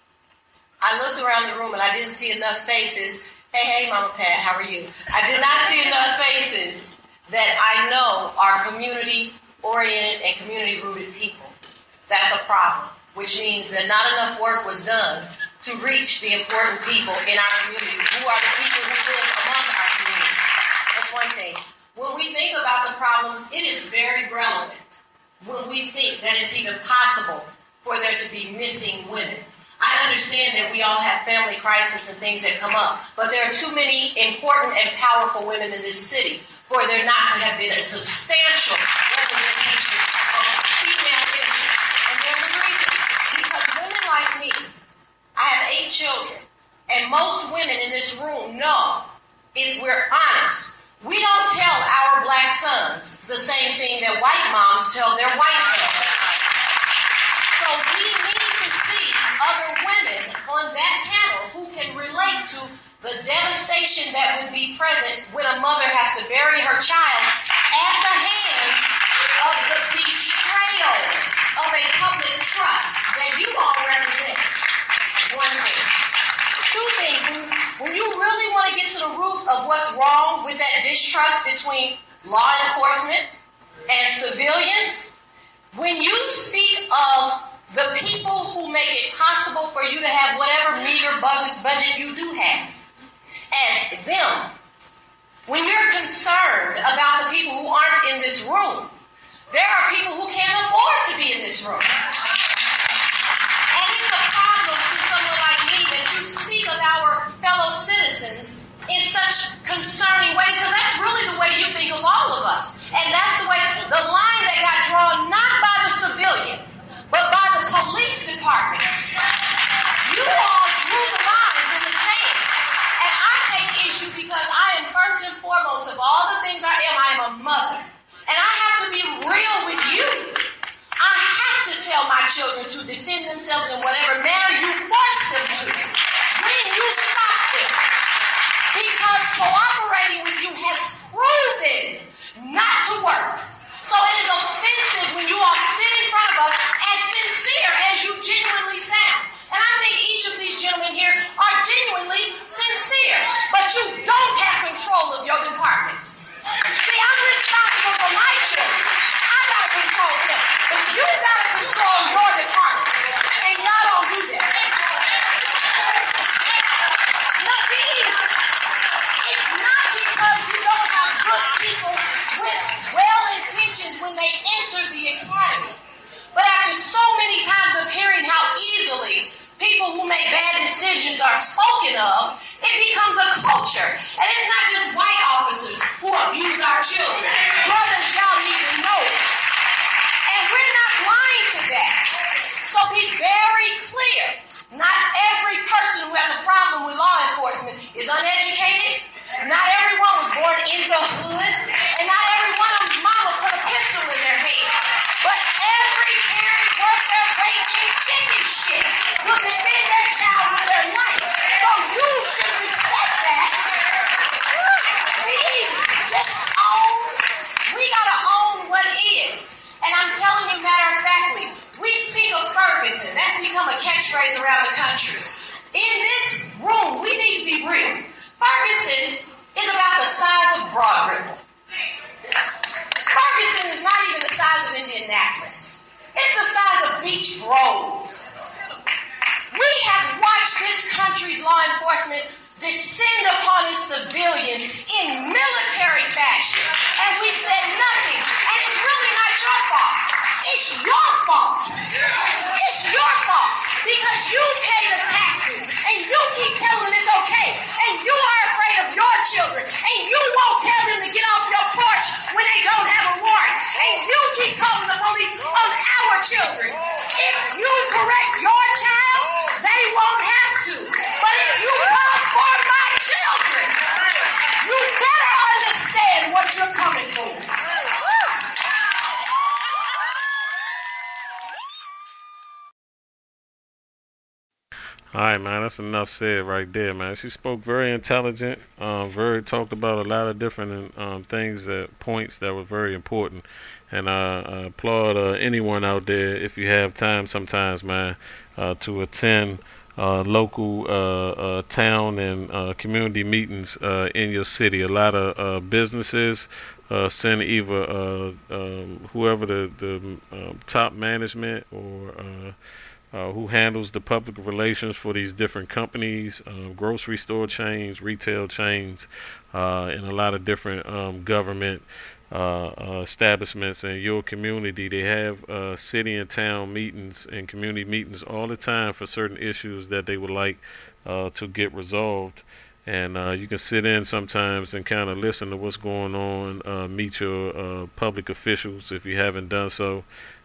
I looked around the room and I didn't see enough faces. Hey, Mama Pat, how are you? I did not see enough faces that I know are community-oriented and community-rooted people. That's a problem, which means that not enough work was done to reach the important people in our community, who are the people who live among our community. That's one thing. When we think about the problems, it is very relevant when we think that it's even possible for there to be missing women. I understand that we all have family crisis and things that come up, but there are too many important and powerful women in this city for there not to have been a substantial representation of female energy. And there's a reason. Because women like me, I have 8 children, and most women in this room know, if we're honest, we don't tell our black sons the same thing that white moms tell their white sons. So we need to see other women on that panel who can relate to the devastation that would be present when a mother has to bury her child at the hands of the betrayal of a public trust that you all represent. One thing. 2 things. When you really want to get to the root of what's wrong with that distrust between law enforcement and civilians, when you speak of the people who make it possible for you to have whatever meager budget you do have as them, when you're concerned about the people who aren't in this room, there are people who can't afford to be in this room. And it's a problem to someone like me that you speak of our fellow citizens in such concerning ways, because that's really the way you think of all of us. And that's the way, the line that got drawn not by the civilians, but by the police departments. You all drew the lines in the sand. And I take issue because I am first and foremost of all the things I am a mother. And I have to be real with you. I have to tell my children to defend themselves in whatever manner you force them to. When you stop them. Because cooperating with you has proven not to work. So it is offensive when you all sit in front of us as sincere as you genuinely sound. And I think each of these gentlemen here are genuinely sincere. But you don't have control of your departments. See, I'm responsible for my children. I gotta control them. But you gotta control your departments. And y'all don't do that. No, it's not because you don't have good people with well-intentioned when they enter the academy. But after so many times of hearing how easily people who make bad decisions are spoken of, it becomes a culture. And it's not just white officers who abuse our children. Brothers, y'all need to know this. And we're not blind to that. So be very clear. Not every person who has a problem with law enforcement is uneducated. Not everyone was born in the hood. And not every one of them's mama put a pistol in their hand. But every parent worth their weight in chicken shit will defend their child with their life. So you should respect that. Please, just own. We gotta own what is. And I'm telling you, matter of factly, we speak of Ferguson. That's become a catchphrase around the country. In this room, we need to be real. Ferguson is about the size of Broad Ripple. Ferguson is not even the size of Indianapolis. It's the size of Beach Grove. We have watched this country's law enforcement descend upon its civilians in military fashion. And we've said nothing. And it's really not your fault. It's your fault. It's your fault. Because you pay the taxes. And you keep telling them it's okay. And you are afraid of your children. And you won't tell them to get off your porch when they don't have a warrant. And you keep calling the police on our children. If you correct your child, they won't have to. But if you come for my children, you better understand what you're coming for. All right, man, that's enough said right there, man. She spoke very intelligent, talked about a lot of different things, points that were very important. And I applaud anyone out there, if you have time sometimes, man, to attend local town and community meetings in your city. A lot of businesses send either whoever the top management or who handles the public relations for these different companies, grocery store chains, retail chains, and a lot of different government establishments in your community. They have city and town meetings and community meetings all the time for certain issues that they would like to get resolved. And you can sit in sometimes and kind of listen to what's going on, meet your public officials if you haven't done so,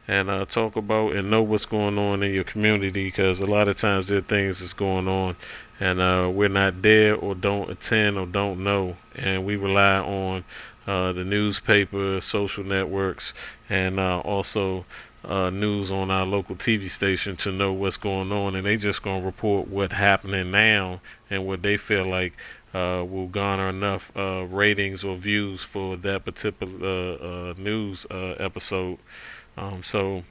and talk about and know what's going on in your community, because a lot of times there are things that's going on and we're not there or don't attend or don't know, and we rely on the newspaper, social networks, and also news on our local TV station to know what's going on, and they just gonna report what's happening now and what they feel like will garner enough ratings or views for that particular news episode. So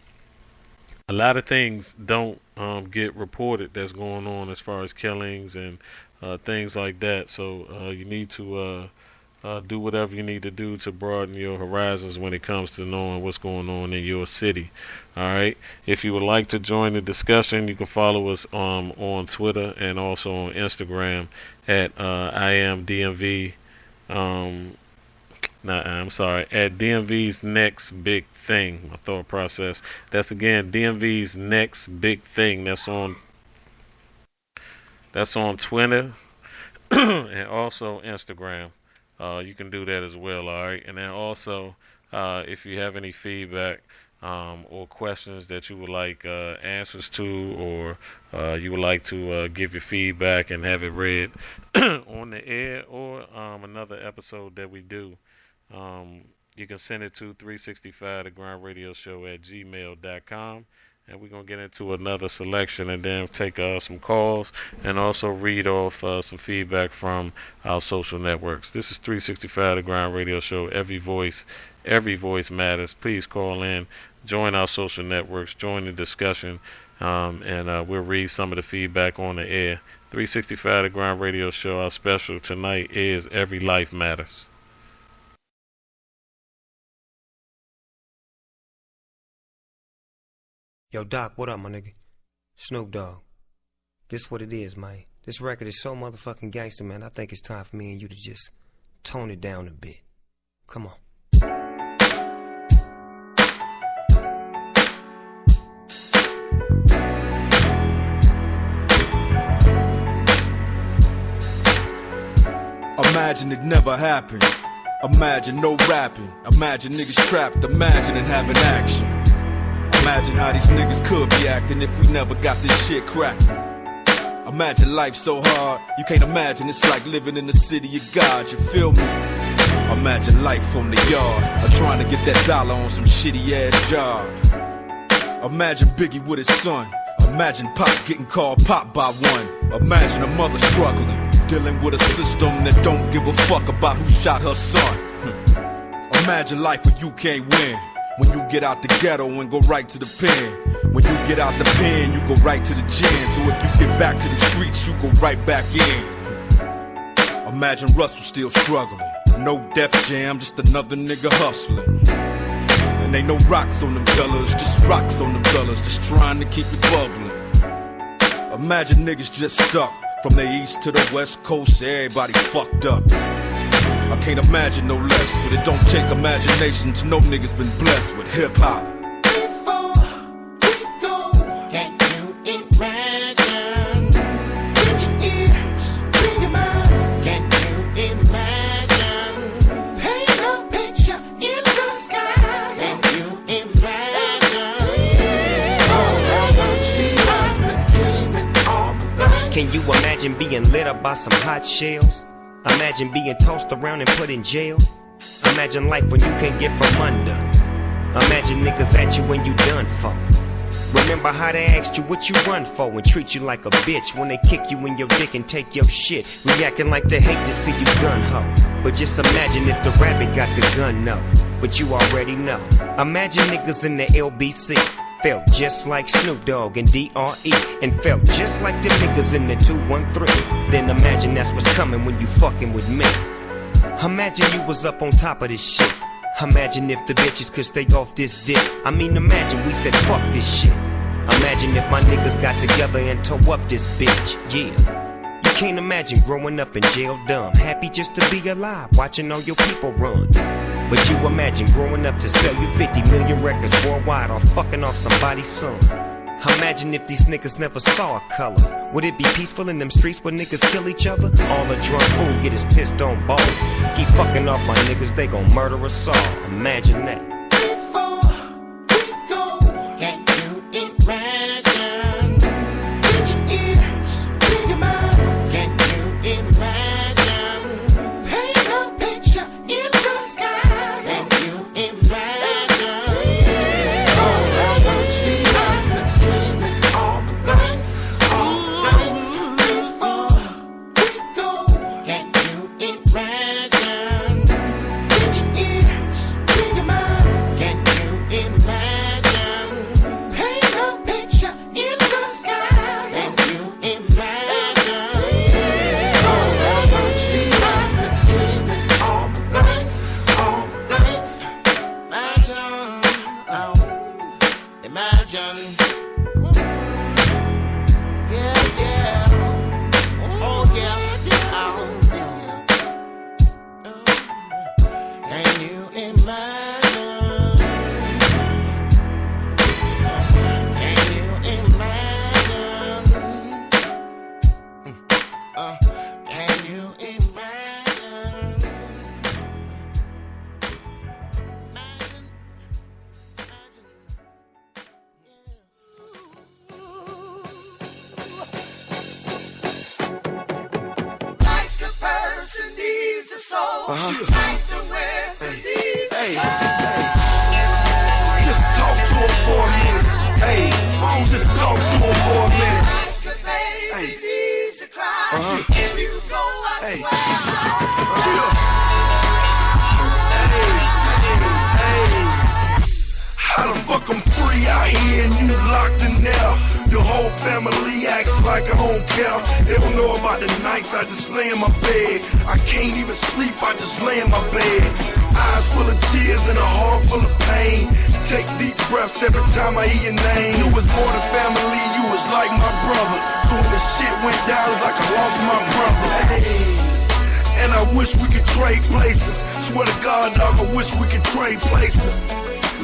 a lot of things don't get reported that's going on as far as killings and things like that. So you need to do whatever you need to do to broaden your horizons when it comes to knowing what's going on in your city. All right. If you would like to join the discussion, you can follow us on Twitter and also on Instagram at IamDMV. At DMV's Next Big Thing. My thought process. That's again DMV's Next Big Thing. That's on Twitter and also Instagram. You can do that as well. All right. And then also, if you have any feedback or questions that you would like answers to, or you would like to give your feedback and have it read on the air, or another episode that we do, you can send it to 365 the Grind Radio Show at gmail.com, and we're going to get into another selection and then take some calls and also read off some feedback from our social networks. This is 365 the Grind Radio Show. Every voice matters. Please call in, join our social networks, join the discussion, and we'll read some of the feedback on the air. 365 the Grind Radio Show. Our special tonight is Every Life Matters. Yo, Doc, what up, my nigga? Snoop Dogg. This what it is, man. This record is so motherfucking gangster, man. I think it's time for me and you to just tone it down a bit. Come on. Imagine it never happened. Imagine no rapping. Imagine niggas trapped, imagining having action. Imagine how these niggas could be acting if we never got this shit cracking. Imagine life so hard, you can't imagine it's like living in the city of God, you feel me? Imagine life on the yard, or trying to get that dollar on some shitty ass job. Imagine Biggie with his son. Imagine Pop getting called Pop by one. Imagine a mother struggling, dealing with a system that don't give a fuck about who shot her son. Imagine life where you can't win. When you get out the ghetto and go right to the pen. When you get out the pen, you go right to the gym. So if you get back to the streets, you go right back in. Imagine Russell still struggling. No Def Jam, just another nigga hustling. And ain't no rocks on them fellas, just rocks on them fellas, just trying to keep it bubbling. Imagine niggas just stuck from the east to the west coast, everybody fucked up. I can't imagine no less, but it don't take imagination to know niggas been blessed with hip-hop. Can you imagine being lit up by some hot shells? Imagine being tossed around and put in jail. Imagine life when you can't get from under. Imagine niggas at you when you done for. Remember how they asked you what you run for and treat you like a bitch when they kick you in your dick and take your shit, reacting like they hate to see you gun ho. But just imagine if the rabbit got the gun, no. But you already know. Imagine niggas in the LBC felt just like Snoop Dogg and D.R.E. and felt just like them niggas in the 213. Then imagine that's what's coming when you fucking with me. Imagine you was up on top of this shit. Imagine if the bitches could stay off this dick. I mean, imagine we said fuck this shit. Imagine if my niggas got together and tore up this bitch, yeah. You can't imagine growing up in jail dumb, happy just to be alive, watching all your people run. But you imagine growing up to sell you 50 million records worldwide or fucking off somebody's son. Imagine if these niggas never saw a color. Would it be peaceful in them streets where niggas kill each other? All a drunk fool get his pissed on balls. Keep fucking off my niggas, they gon' murder us all. Imagine that.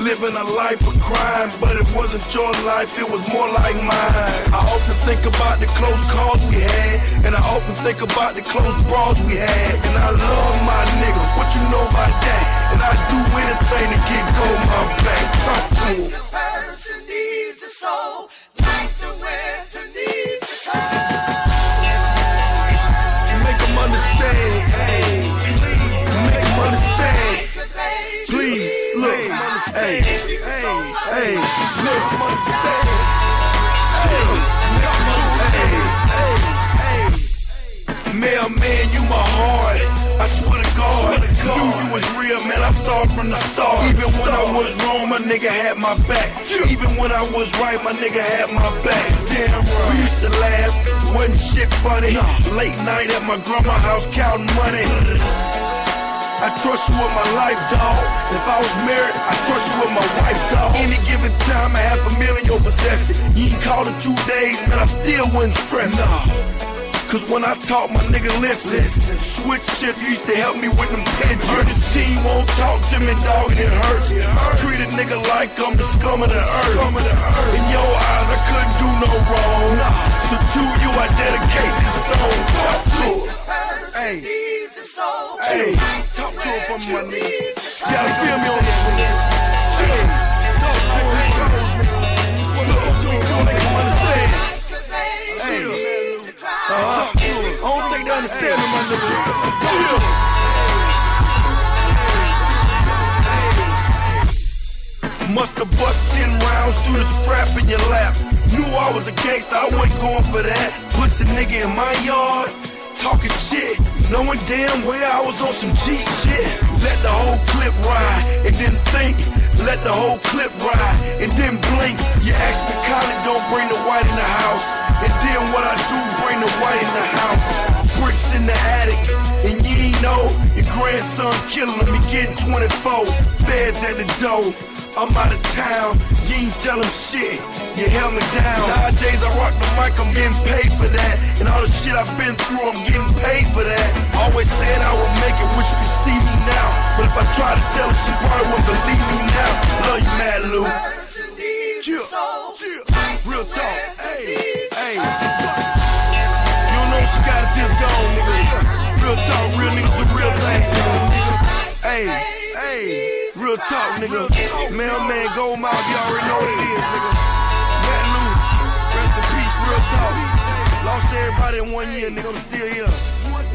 living a life of crime, but it wasn't your life, it was more like mine. I often think about the close calls we had, and I often think about the close brawls we had. And I love my nigga, what you know about that? And I do anything to get gold my back. Talk to him. The person needs a soul, like the winter needs the cold. Make them understand, hey. Make them understand. Please, look, hey, hey, look, understand. Mailman, you my heart. I swear to God, knew you was real, man. I saw it from the start. Even when I was wrong, my nigga had my back. Even when I was right, my nigga had my back. Damn right. We used to laugh, wasn't shit funny. Late night at my grandma's house counting money. I trust you with my life, dawg. If I was married, I trust you with my wife, dawg. Any given time, I have $1 million your possession. You can call it 2 days, man, I still wouldn't stress. Cause when I talk, my nigga listen. Switch shift used to help me with them pigeons. Heard the team won't talk to me, dog, and it hurts. I treat a nigga like I'm the scum of the earth. In your eyes, I couldn't do no wrong. So to you, I dedicate this song. Talk to her. Hey, hey, talk to her from my nigga. You gotta feel me on this one. Hey, talk to her. Talk to her. Make them understand. Hey. I don't think they understand me, my nigga. Musta bust 10 rounds through the strap in your lap. Knew I was a gangster, I wasn't going for that. Puts a nigga in my yard, talking shit, knowing damn well I was on some G shit. Let the whole clip ride, and then think. Let the whole clip ride, and then blink. You ask me, Connie, don't bring the white in the house. And then what I do, bring the white in the house. Bricks in the attic, and you ain't know your grandson killing him, he getting 24. Feds at the door, I'm out of town. You ain't tell him shit, you held me down. Nowadays I rock the mic, I'm getting paid for that. And all the shit I've been through, I'm getting paid for that. Always said I would make it, wish you could see me now. But if I try to tell her, she probably wouldn't believe me now. Love you, Mad Lou. Real talk, hey, hey. You don't know what you gotta just go on, nigga. Real talk, real niggas do real things, nigga. Hey, hey, real talk, nigga. Mailman, Gold Mouth, you already know what it is, nigga. Mad Lou, rest in peace, real talk. Lost everybody in 1 year, nigga, I'm still here.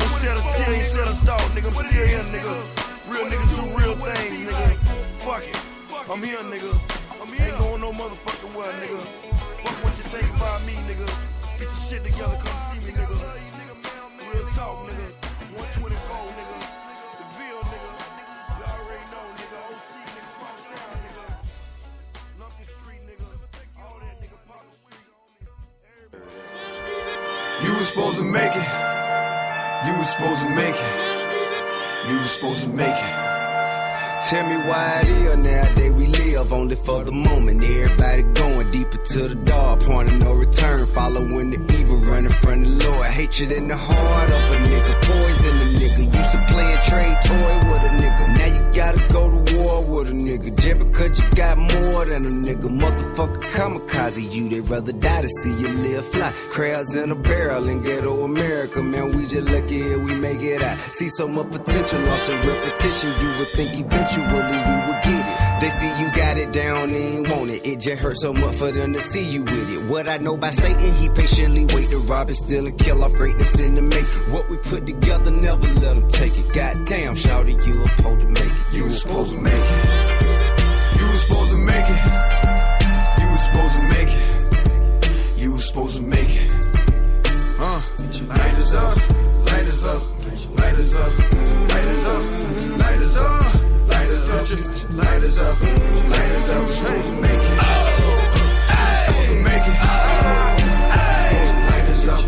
Ain't shed a tear, ain't shed a thought, nigga, I'm still here, nigga. Real niggas do real things, nigga. Fuck it, I'm here, nigga. Ain't going no motherfucking well, nigga. Fuck what you think about me, nigga. Get your shit together, come see me, nigga. Real talk, nigga. 124, nigga. The Ville, nigga. You already know, nigga. OC, nigga. Cross town, nigga. Lumpkin Street, nigga. All that, nigga. Parker Street. You was supposed to make it. You was supposed to make it. You was supposed to make it. Tell me why it is nowadays we live only for the moment. Everybody going deeper to the dark, point of no return, following the evil, running from the Lord. Hatred in the heart of a nigga, poison a nigga. Used to play a trade toy with a nigga. Now you gotta go to war with a nigga. Just because you got more than a nigga. Motherfucker kamikaze you, they rather die to see you live fly. Crabs in a barrel in ghetto America, man, we just lucky if we make it out. See so much potential, loss of repetition, you would think eventually we would get it. They see you got it down, they ain't want it. It just hurts so much for them to see you with it. What I know by Satan, he patiently wait to rob and steal and kill off greatness in the make it. What we put together, never let them take it. Goddamn, shouty, you were supposed to make it. You was supposed to make it. You was supposed to make it. You was supposed to make it. You was supposed to make it. Light us up, light us up, light us up, light us up, light us up, light us up, light us up, light us up. Supposed to make it. Supposed to make it. Light us up,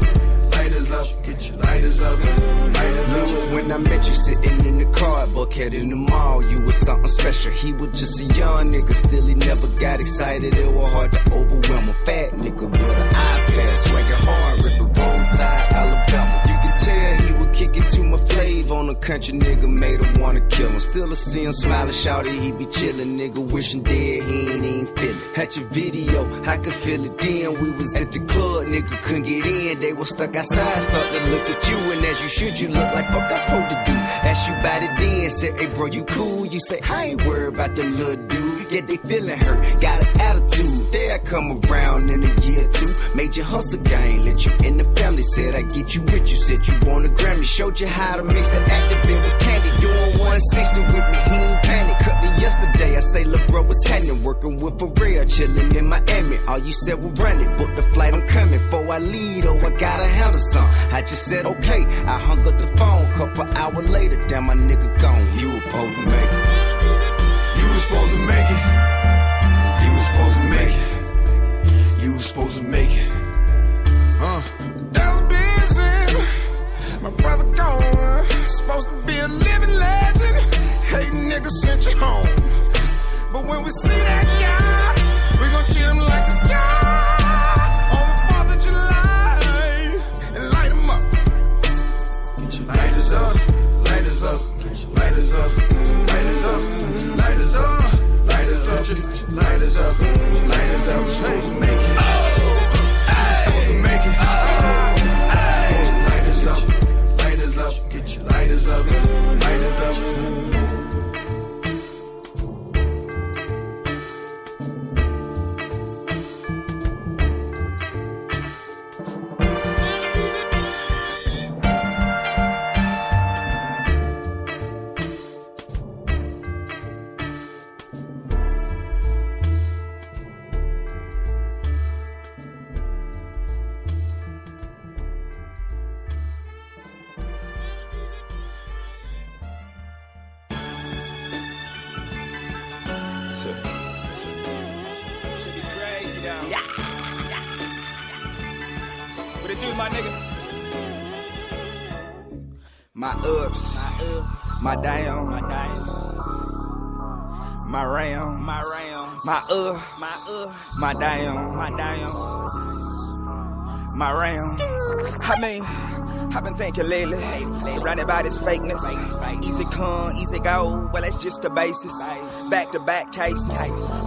light us up, get your lighters up, lighters up. When I met you sitting in the car, Buckhead in the mall, you was something special. He was just a young nigga, still he never got excited. It was hard to overwhelm a fat nigga with an iPad, swagging hard, ripping roll tide, Alabama. You can tell he was kick it to my flavor on a country nigga, made him wanna kill him. Still a see him smiling, shouty, he be chillin', nigga, wishing dead, he ain't even feel it. Had your video, I could feel it then. We was at the club, nigga couldn't get in. They was stuck outside, start to look at you, and as you should, you look like fuck I supposed to do. Ask you about it then, said, hey bro, you cool? You say, I ain't worried about them little dudes. Yeah, they feeling hurt, got an attitude. There I come around in a year or two. Made you hustle game, let you in the family. Said I get you rich, you said you want a Grammy. Showed you how to mix the activate with candy. Doing 160 with me, he ain't panic. Cut it yesterday, I say, look bro, what's happening? Working with Pharrell, chilling in Miami. All you said was run it, book the flight, I'm coming. Before I leave, oh, I gotta handle some. I just said, okay, I hung up the phone. Couple hours later, damn, my nigga gone. You were supposed to make it. You was supposed to make it. You was supposed to make it. You was supposed to make it. That was busy. My brother gone. Supposed to be a living legend. Hey, nigga, sent you home. But when we see that guy, we gon' treat him like the sky on the 4th of July and light him up. Light us up, light us up, light us up, light us up, light us up, light us up, light us up, light us up. We're supposed to make it. Supposed to make it. Supposed to light us up, light us up, get your light us up, light us up. My ups, my down, my ram, my down, my ram. I mean, I've been thinking lately, surrounded by this fakeness. Easy come, easy go, well that's just the basis. Back-to-back cases,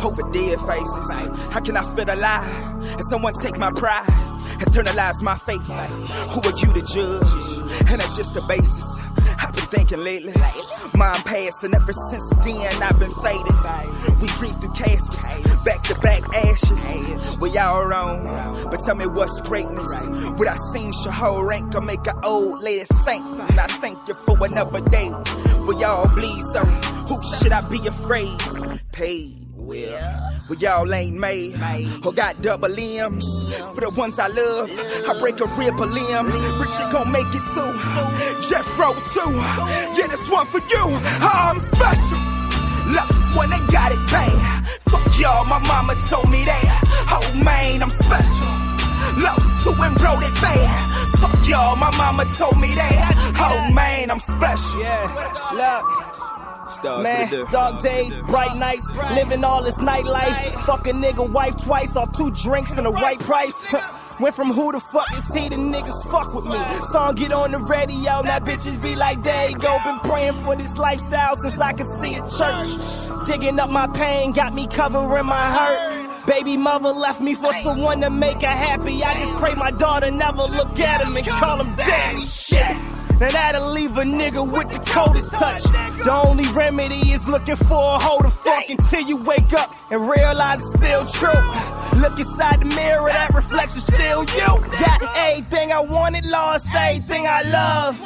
hope for dead faces. How can I feel alive and someone take my pride, internalize my faith? Who are you to judge? And that's just the basis. I've been thinking lately, mine passing ever since then I've been faded. We creep through caskets, back-to-back ashes. We all wrong, but tell me what's greatness? What I seen your whole rank can make an old lady think. And I thank you for another day. We all bleed, so who should I be afraid? Paid. Well, y'all ain't made or got double limbs. For the ones I love, I break a rib a limb. Richard gon' make it through. Jeffro too. Yeah, this one for you. I'm special. Love is when they got it bad. Fuck y'all, my mama told me that. Oh man, I'm special. Lost to and wrote it bad. Fuck y'all, my mama told me that. Oh man, I'm special. Yeah, love. Man, dark days, bright nights, living all this nightlife. Fuck a nigga wife twice off 2 drinks and the right price. Went from who the fuck is he to niggas fuck with me. Song get on the radio, now bitches be like, there you go. Been praying for this lifestyle since I could see a church. Digging up my pain, got me covering my hurt. Baby mother left me for someone to make her happy. I just pray my daughter never look at him and call him daddy. Shit. Now that'll leave a nigga with the coldest touch. The only remedy is looking for a hoe to fuck until you wake up and realize it's still true. Look inside the mirror, that reflection's still you. Got everything I wanted, lost everything I love.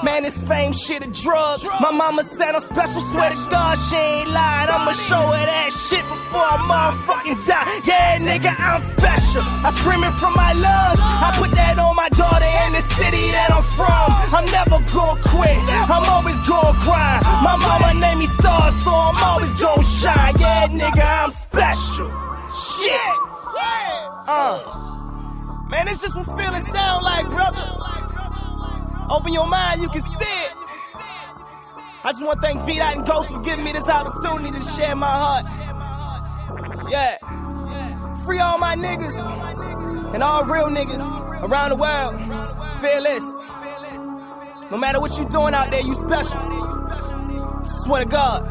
Man, this fame shit a drug. My mama said I'm special, swear to God she ain't lying. I'ma show her that shit before I motherfucking die. Yeah, nigga, I'm special. I scream it from my lungs. I put that on my daughter in the city that I'm from. I'm never gonna quit, I'm always gonna grind. My mama named me Star, so I'm always gonna shine. Yeah, nigga, I'm special. Shit. Man, it's just what feelings sound like, brother. Open your mind, you can see it. I just want to thank V-Dot and Ghost for giving me this opportunity to share my heart. Yeah. Free all my niggas and all real niggas around the world. Fearless. No matter what you doing out there, you special. Swear to God.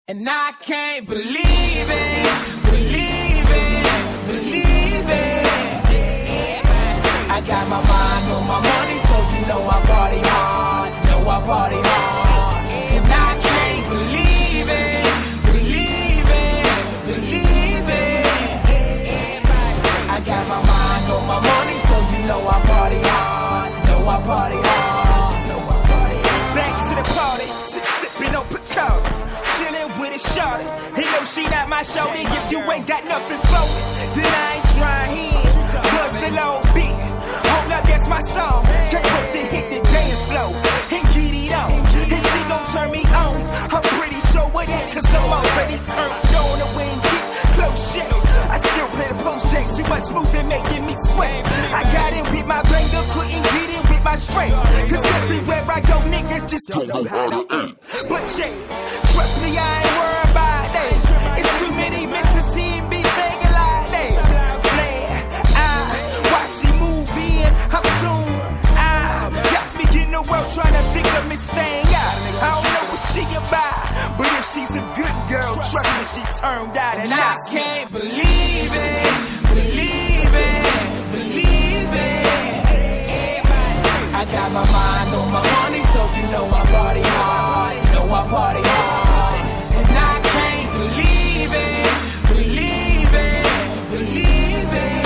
And I can't believe it, believe it, believe it. I got my mind on my money, so you know I party hard, know I party hard. And I can't believe it, believe it, believe it. I got my mind on my money, so you know I party hard, know I party hard, know I party hard. Back to the party, sipping on Picardi. Chillin' with a shawty. He know she not my shawty. If you ain't got nothing for it, then I ain't trying here. Bust the low beat. Hold up, that's my song. Can't wait to hit the dance floor and get it on. And she gon' turn me on. I'm pretty sure of that, cause I'm already turned on. And when get close shit, I still play the post check. Too much moving making me sweat. I got it with my banger, couldn't get it with my strength. Cause everywhere I go, niggas just don't know how to eat. But yeah, trust me, I ain't worried about that. It's too many misses, team be thinking like that. Flare, watch she move in, I'm tuned. Got me in the world trying to figure this thing out. I don't know what she about, but if she's a good girl, trust me, she turned out. And I can't believe it, believe it, believe it. I got my mind on my money, so you know I party hard, know I party hard. And I can't believe it, believe it, believe it.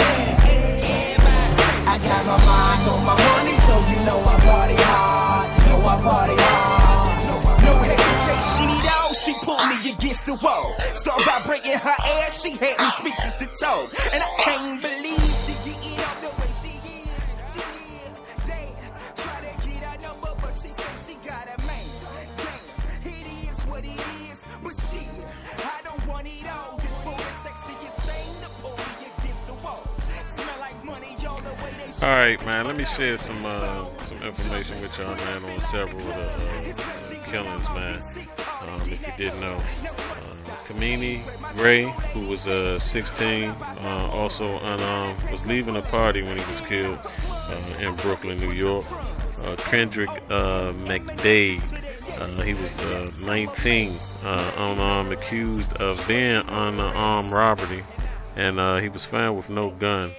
I got my mind on my money, so you know I party hard, know I party hard. No hesitation at all, she pulled me against the wall. Start vibrating her ass, she had me speechless to toe. And I can't believe she getting up the way she is. She is dead. Try to get her number, but she say she got a man. Damn, it is what it is. But she, I don't want it all. Just for the sexiest thing to pull me against the wall. Smell like money all the way they. All right, man. Let me share some information with y'all, man, on several of the killings, man. If you didn't know, Kamini Gray, who was 16, also unarmed, was leaving a party when he was killed in Brooklyn, New York. Kendrick McDade, he was 19, unarmed, accused of being on the armed robbery, and he was found with no gun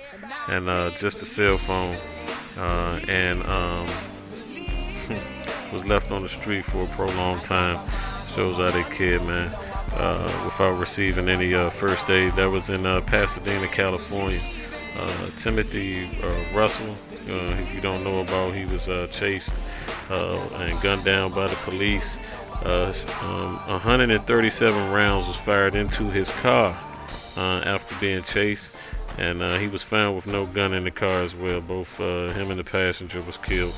and just a cell phone, and was left on the street for a prolonged time. Shows how they kid, man, without receiving any first aid. That was in Pasadena, California. Timothy Russell, if you don't know about, he was chased and gunned down by the police. 137 rounds was fired into his car after being chased, and he was found with no gun in the car as well. Both him and the passenger was killed.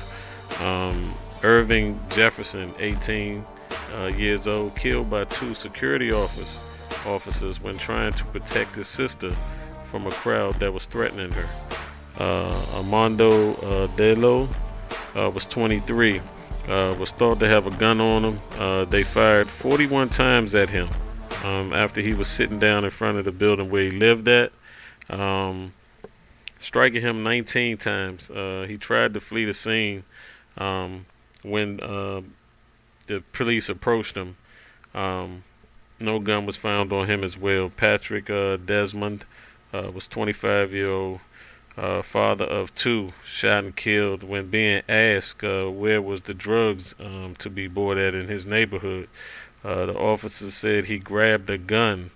Irving Jefferson, 18 years old, killed by two security officers when trying to protect his sister from a crowd that was threatening her. Armando Delo was 23, was thought to have a gun on him. They fired 41 times at him after he was sitting down in front of the building where he lived at, striking him 19 times. He tried to flee the scene when the police approached him. No gun was found on him as well. Patrick Desmond was 25-year-old, father of two, shot and killed when being asked where was the drugs to be bought at in his neighborhood. The officer said he grabbed a gun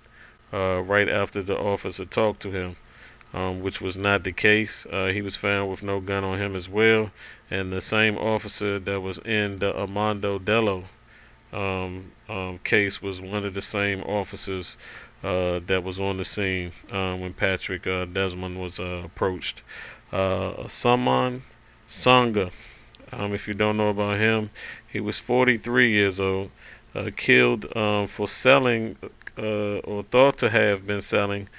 right after the officer talked to him, which was not the case. He was found with no gun on him as well. And the same officer that was in the Armando Dello case was one of the same officers that was on the scene when Patrick Desmond was approached. Saman Sanga, if you don't know about him, he was 43 years old, killed for selling or thought to have been selling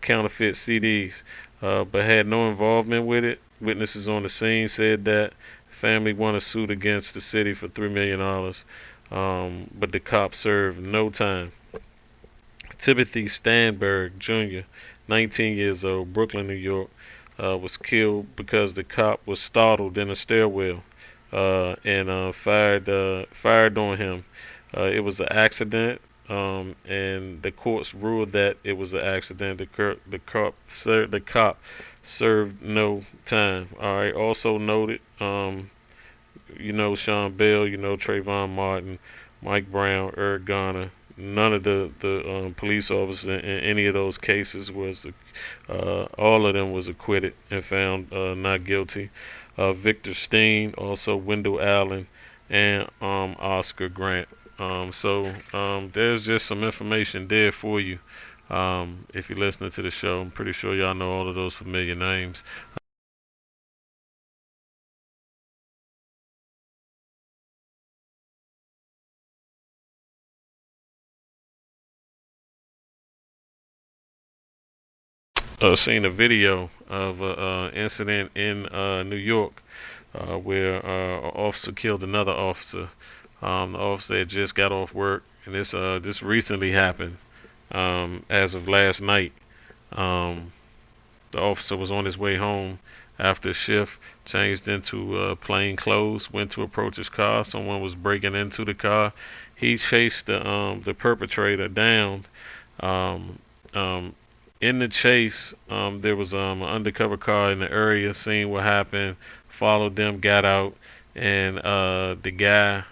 counterfeit CDs, but had no involvement with it. Witnesses on the scene said that family won a suit against the city for $3 million, but the cops served no time. Timothy Stanberg Jr., 19 years old, Brooklyn, New York, was killed because the cop was startled in a stairwell and fired on him. It was an accident, and the courts ruled that it was an accident. The cop served no time. All right. Also noted, Sean Bell, Trayvon Martin, Mike Brown, Eric Garner. None of the police officers in any of those cases all of them was acquitted and found not guilty. Victor Steen, also Wendell Allen, and Oscar Grant. So there's just some information there for you. If you're listening to the show, I'm pretty sure y'all know all of those familiar names. Seen a video of an incident in New York where an officer killed another officer. The officer had just got off work, and this recently happened as of last night. The officer was on his way home after shift, changed into plain clothes, went to approach his car. Someone was breaking into the car. He chased the perpetrator down. In the chase, there was an undercover car in the area, seen what happened, followed them, got out, and the guy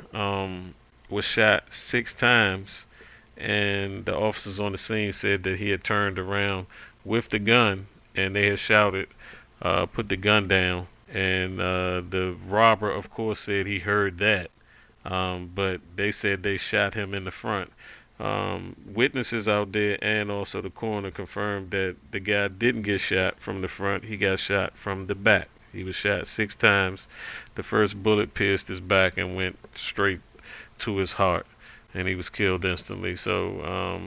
was shot 6 times, and the officers on the scene said that he had turned around with the gun, and they had shouted, put the gun down, and the robber, of course, said he heard that, but they said they shot him in the front. Witnesses out there and also the coroner confirmed that the guy didn't get shot from the front. He got shot from the back. He was shot 6 times. The first bullet pierced his back and went straight to his heart, and he was killed instantly. So,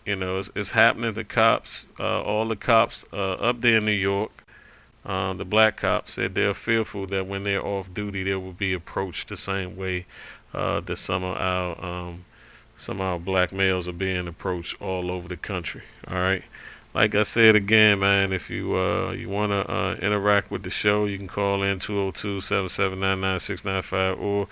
it's happening to cops. All the cops up there in New York, the black cops, said they're fearful that when they're off duty, they will be approached the same way that some of our black males are being approached all over the country. All right. Like I said again, man, if you want to interact with the show, you can call in 202-779-9695, or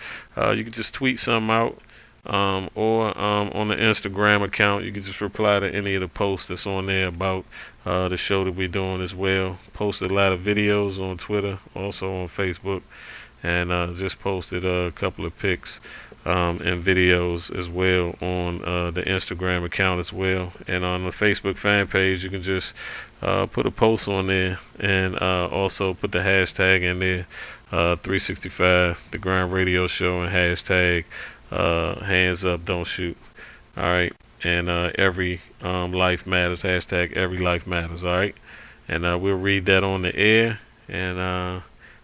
you can just tweet something out, or on the Instagram account, you can just reply to any of the posts that's on there about the show that we're doing as well. Posted a lot of videos on Twitter, also on Facebook, and just posted a couple of pics and videos as well on the Instagram account as well. And on the Facebook fan page, you can just put a post on there and also put the hashtag in there, 365 The Grind Radio Show, and hashtag hands up, don't shoot. All right. And every life matters, hashtag every life matters. All right. And we'll read that on the air. And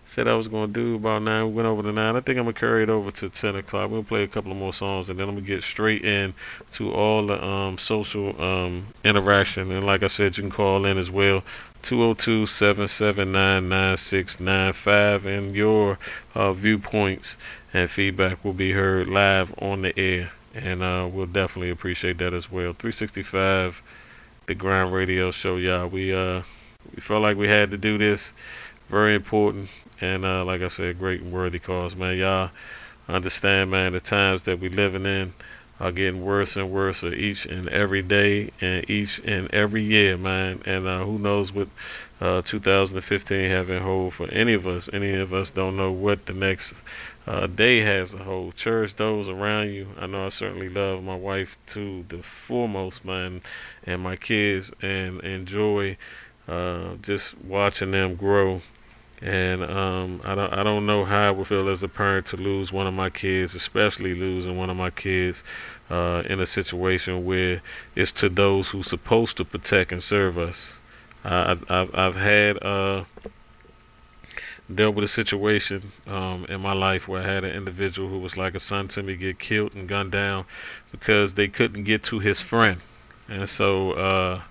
said I was going to do about 9. We went over to 9. I think I'm going to carry it over to 10 o'clock. We'll play a couple of more songs, and then I'm going to get straight in to all the social interaction. And like I said, you can call in as well, 202-779-9695, and your viewpoints and feedback will be heard live on the air. And we'll definitely appreciate that as well. 365, The Grind Radio Show, y'all. We felt like we had to do this. Very important, and like I said, great and worthy cause, man. Y'all understand, man, the times that we living in are getting worse and worse each and every day and each and every year, man. And who knows what 2015 have in hold for any of us. Any of us don't know what the next day has to hold. Cherish those around you. I know I certainly love my wife to the foremost, man, and my kids, and enjoy just watching them grow. And I don't know how I would feel as a parent to lose one of my kids, especially losing one of my kids in a situation where it's to those who's supposed to protect and serve us. I've had dealt with a situation in my life where I had an individual who was like a son to me get killed and gunned down because they couldn't get to his friend. And so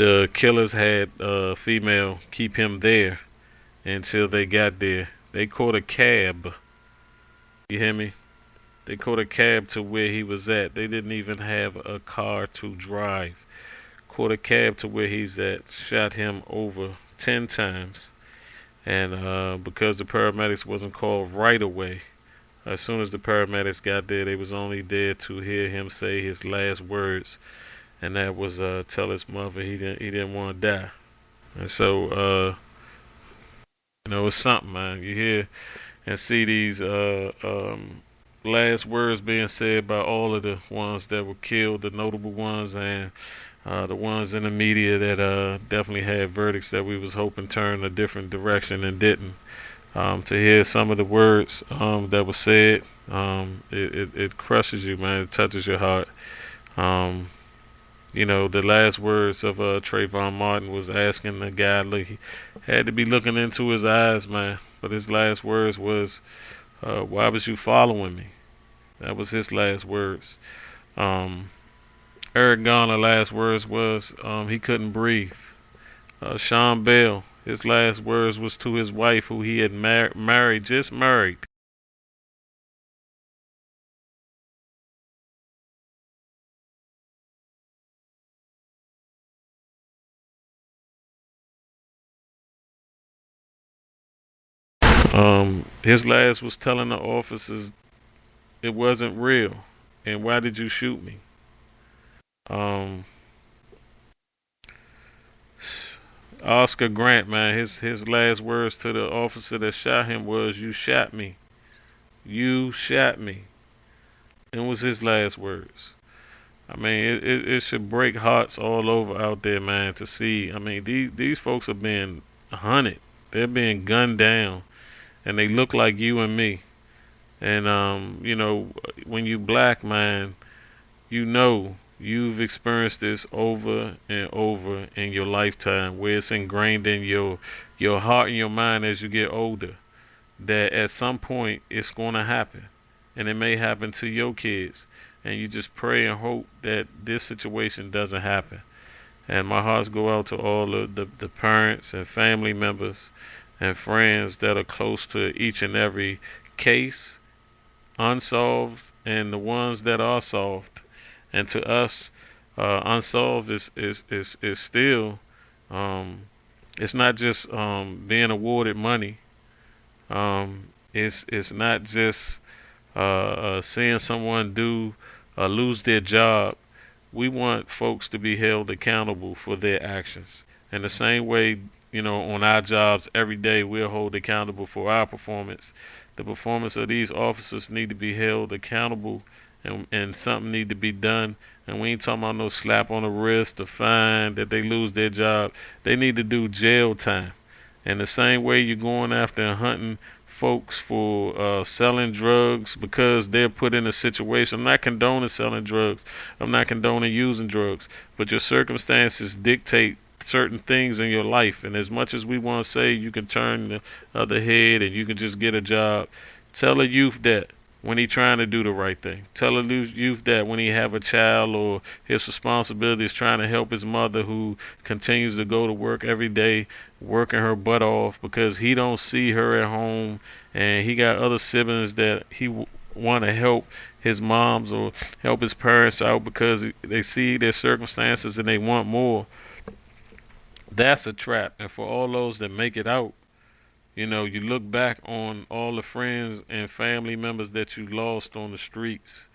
the killers had a female keep him there until they got there. They caught a cab. You hear me? They caught a cab to where he was at. They didn't even have a car to drive. Caught a cab to where he's at. Shot him over 10 times. And because the paramedics wasn't called right away, as soon as the paramedics got there, they was only there to hear him say his last words, and that was tell his mother he didn't want to die. And so it's something, man. You hear and see these last words being said by all of the ones that were killed, the notable ones, and the ones in the media that definitely had verdicts that we was hoping turned a different direction and didn't. To hear some of the words that were said, it crushes you, man. It touches your heart. The last words of Trayvon Martin was asking the guy, look, he had to be looking into his eyes, man. But his last words was, why was you following me? That was his last words. Eric Garner last words was he couldn't breathe. Sean Bell, his last words was to his wife who he had just married. His last was telling the officers it wasn't real and why did you shoot me? Oscar Grant, man, his last words to the officer that shot him was, you shot me. You shot me. It was his last words. I mean, it should break hearts all over out there, man, to see. I mean, these folks are being hunted. They're being gunned down. And they look like you and me. And, when you black, man, you've experienced this over and over in your lifetime, where it's ingrained in your heart and your mind as you get older, that at some point it's going to happen. And it may happen to your kids. And you just pray and hope that this situation doesn't happen. And my hearts go out to all of the parents and family members and friends that are close to each and every case, unsolved, and the ones that are solved. And to us, unsolved is still, it's not just being awarded money. It's not just seeing someone lose their job. We want folks to be held accountable for their actions. In the same way, on our jobs every day, we're held accountable for our performance. The performance of these officers need to be held accountable, and something need to be done. And we ain't talking about no slap on the wrist or fine that they lose their job. They need to do jail time. And the same way you're going after and hunting folks for selling drugs because they're put in a situation. I'm not condoning selling drugs. I'm not condoning using drugs. But your circumstances dictate certain things in your life, and as much as we want to say you can turn the other head and you can just get a job, tell a youth that when he trying to do the right thing. Tell a youth that when he have a child or his responsibility is trying to help his mother who continues to go to work every day, working her butt off because he don't see her at home, and he got other siblings that he want to help his moms or help his parents out because they see their circumstances and they want more. That's a trap. And for all those that make it out, you look back on all the friends and family members that you lost on the streets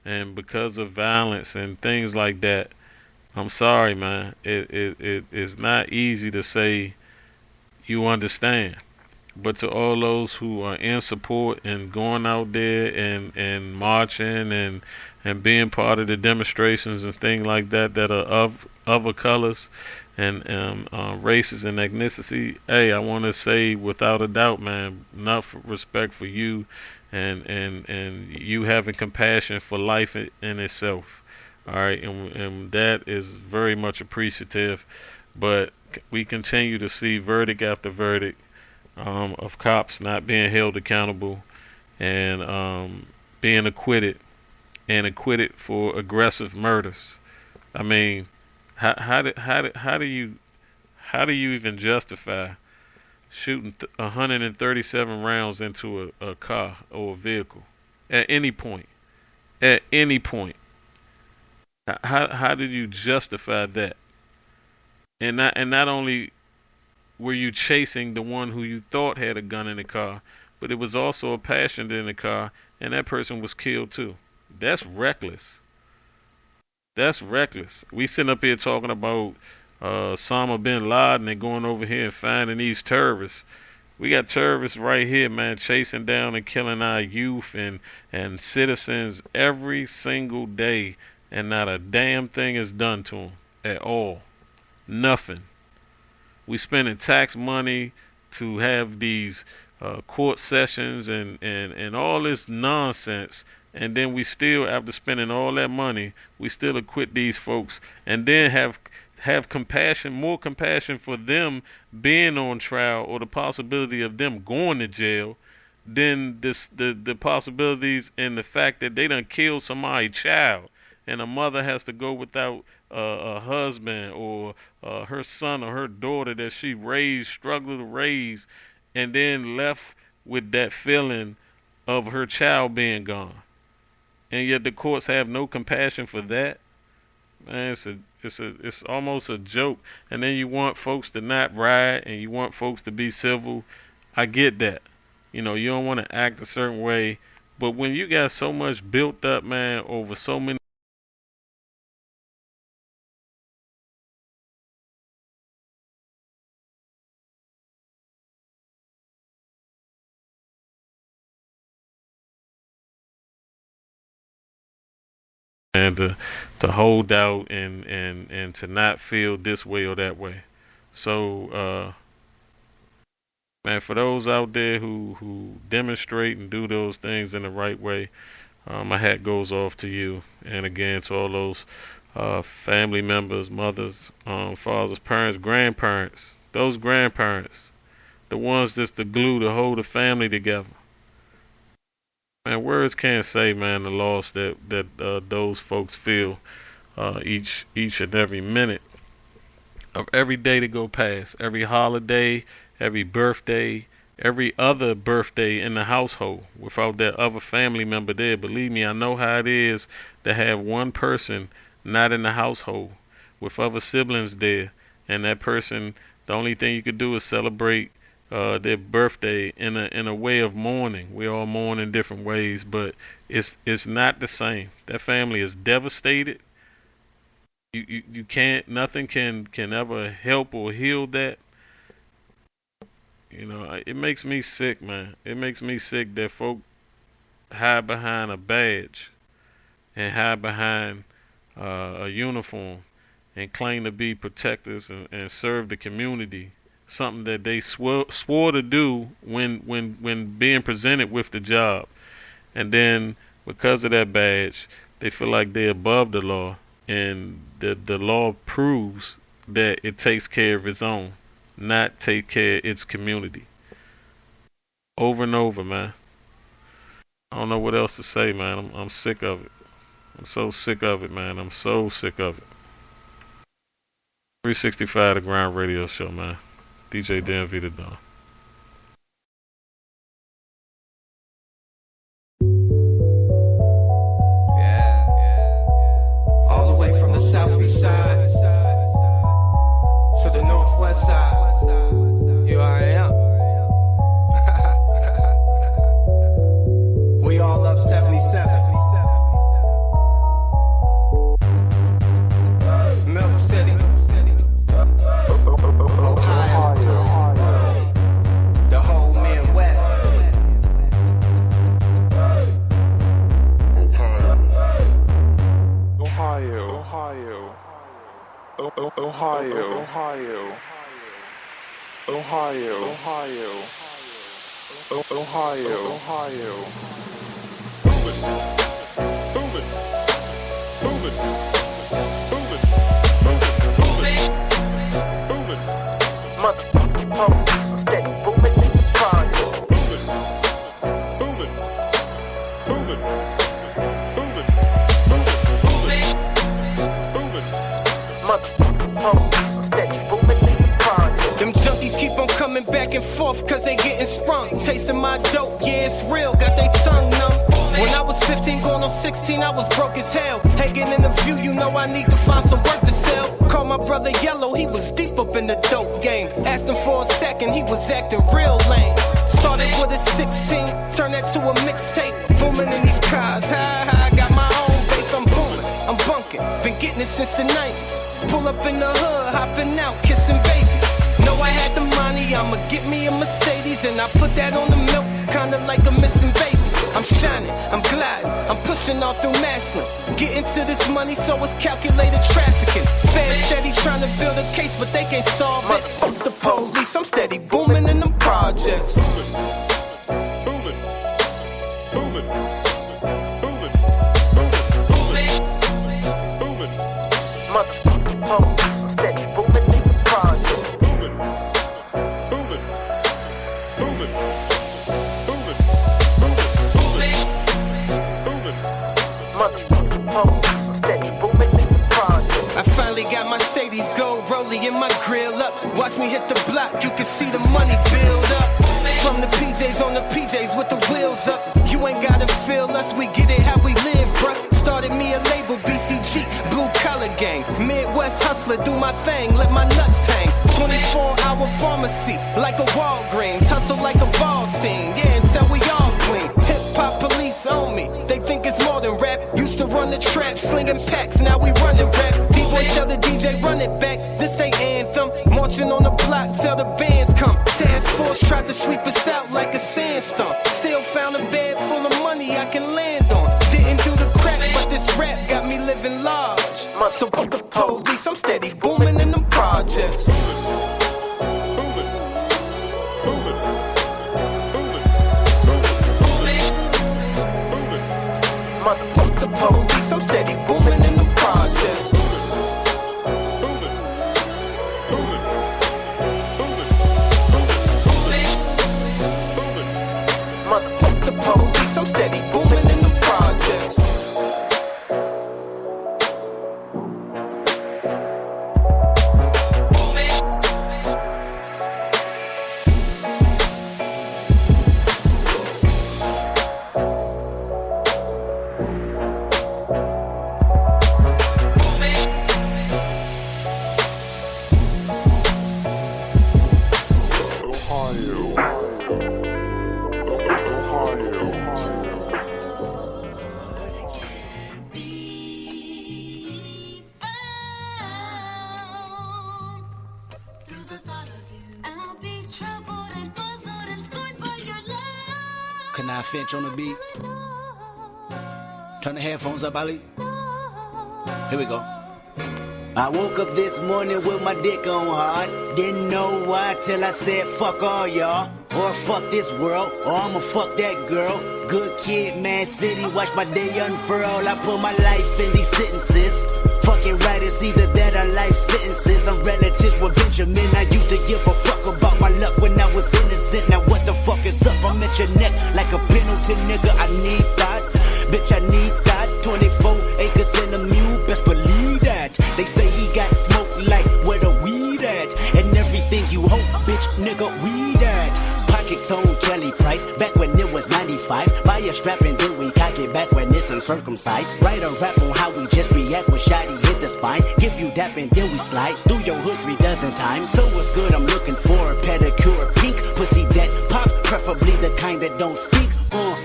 and because of violence and things like that. I'm sorry, man. It is not easy to say you understand. But to all those who are in support and going out there and marching and being part of the demonstrations and things like that are of other colors and races and ethnicity, hey, I want to say without a doubt, man, enough respect for you and you having compassion for life in itself. All right, and that is very much appreciative. But we continue to see verdict after verdict of cops not being held accountable and being acquitted for aggressive murders. I mean, How do you even justify shooting 137 rounds into a car or a vehicle at any point? At any point, how did you justify that? And not only were you chasing the one who you thought had a gun in the car, but it was also a passenger in the car, and that person was killed too. That's reckless. That's reckless. We sitting up here talking about Osama bin Laden and going over here and finding these terrorists. We got terrorists right here, man, chasing down and killing our youth and citizens every single day, and not a damn thing is done to them at all. Nothing. We spending tax money to have these court sessions and all this nonsense, and then we still, after spending all that money, we still acquit these folks, and then have compassion, more compassion for them being on trial or the possibility of them going to jail than the possibilities and the fact that they done killed somebody's child, and a mother has to go without a husband or her son or her daughter that she struggled to raise, and then left with that feeling of her child being gone. And yet the courts have no compassion for that. Man, it's almost a joke. And then you want folks to not riot, and you want folks to be civil. I get that. You don't want to act a certain way. But when you got so much built up, man, over so many and to hold out and to not feel this way or that way. So man, for those out there who demonstrate and do those things in the right way, my hat goes off to you. And again, to all those family members, mothers, fathers, parents, grandparents, those grandparents, the ones that's the glue to hold the family together. Man, words can't say, man, the loss that those folks feel each and every minute of every day to go past, every holiday, every birthday, every other birthday in the household without that other family member there. Believe me, I know how it is to have one person not in the household with other siblings there, and that person, the only thing you could do is celebrate their birthday in a way of mourning. We all mourn in different ways, but it's not the same. That family is devastated. You can't, nothing can ever help or heal that. It makes me sick, man. It makes me sick that folk hide behind a badge and hide behind a uniform and claim to be protectors and serve the community. Something that they swore to do when being presented with the job, and then because of that badge, they feel like they're above the law, and the law proves that it takes care of its own, not take care of its community. Over and over, man. I don't know what else to say, man. I'm sick of it. I'm so sick of it, man. I'm so sick of it. 365 The Grind Radio Show, man. DJ DMV the Don. All the way from the southeast side to the northwest side. Here I am. We all up 77. Milk City, Ohio. The whole Midwest. Ohio. Motherfucking police, I'm steady booming in the projects. Motherfucking police, I'm steady booming in the project. Them junkies keep on coming back and forth cause they getting sprung. Tasting my dope, yeah it's real, got they tongue numb. When I was 15 going on 16 I was broke as hell. Hanging in the view, you know I need to find some work to sell. Called my brother Yellow, he was deep up in the dope game. Asked him for a second, he was acting real lame. Started with a 16, turned that to a mixtape. Booming in these cars, ha, got my own bass, I'm booming, I'm bunking. Been getting it since the 90s. Pull up in the hood, hopping out, kissing babies. Know I had the money, I'ma get me a Mercedes. And I put that on the milk, kinda like a missing baby. I'm shining, I'm gliding, I'm pushing off through Maslin. Getting to this money, so it's calculated trafficking. Fans steady trying to build a case, but they can't solve it. Fuck the police, I'm steady booming in them projects. Motherfucking police, I'm steady booming in the projects. Motherfucking police, I'm steady booming in the projects. I finally got my Mercedes gold rollie in my grill up. Watch me hit the block, you can see the money build up. From the PJs on the PJs with the wheels up. You ain't gotta feel us, we get it how we live, bruh. Started me a label, BCG, blue collar gang. Midwest hustler, do my thing, let my nuts hang. 24-hour pharmacy, like a Walgreens. Hustle like a ball team, yeah, until we all clean. Hip-hop police on me, they think it's more than rap. Used to run the trap, slinging packs, now we running rap. D-boys tell the DJ run it back, this they anthem. Marching on the block, tell the bands come. Task force tried to sweep us out like a sandstorm. Still found a bed full of money I can land on. Didn't do the crack, but this rap got me living large. So fuck the police, I'm steady booming in them projects. Motherfuck the police, I'm steady booming in them projects. Motherfuck the police, I'm steady booming in them projects. Finch on the beat. Turn the headphones up, Ali. Here we go. I woke up this morning with my dick on hard. Didn't know why till I said fuck all y'all. Or fuck this world, or I'ma fuck that girl. Good kid, Man City, watch my day unfurl. I put my life in these sentences. Fucking right, it's either that or life sentences. I'm relatives with Benjamin. I used to give a fuck about my luck when I was innocent. Now what the fuck is up? I'm at your neck like a penalty, nigga. I need that, bitch, I need that. 24 acres and a mule, best believe that. They say he got smoke like where the weed at. And everything you hope, bitch, nigga, we that. Pockets on Kelly Price, back when it was 95. Buy a strap and then we cock it back when it's uncircumcised. Write a rap on how we just react when Shotty hit the spine. Give you dap and then we slide through your hood 3 dozen times. So what's good, I'm looking for a pedicure, pink pussy that pop, preferably the kind that don't stink.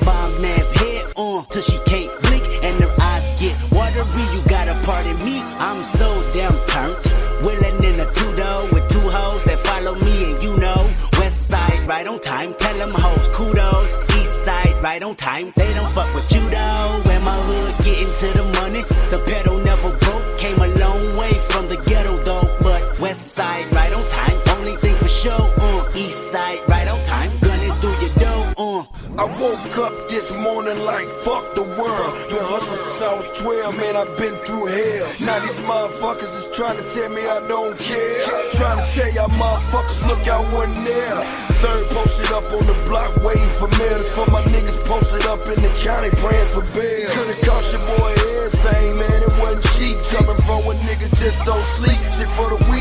Bomb man's head till she can't blink and her eyes get watery. You gotta pardon me, I'm so damn turned. Willing in a 2-door with 2 hoes that follow me, and you know, west side right on time. Tell them hoes kudos, east side right on time. They don't fuck with you though. When my hood getting to the money, the pedal never broke. Came a long way from the ghetto though, but west side right on time. Only thing for sure, east side right on time. Gunning through your door, I woke up this morning like fuck the world. Been hustling since I was 12, man, I've been through hell. Now these motherfuckers is trying to tell me I don't care. Trying to tell y'all motherfuckers, look, I wasn't there. Third posted up on the block waiting for mail. For my niggas posted up in the county praying for bail. Could've cost your boy everything, man, it wasn't cheap. Coming from a nigga just don't sleep. Shit for the week.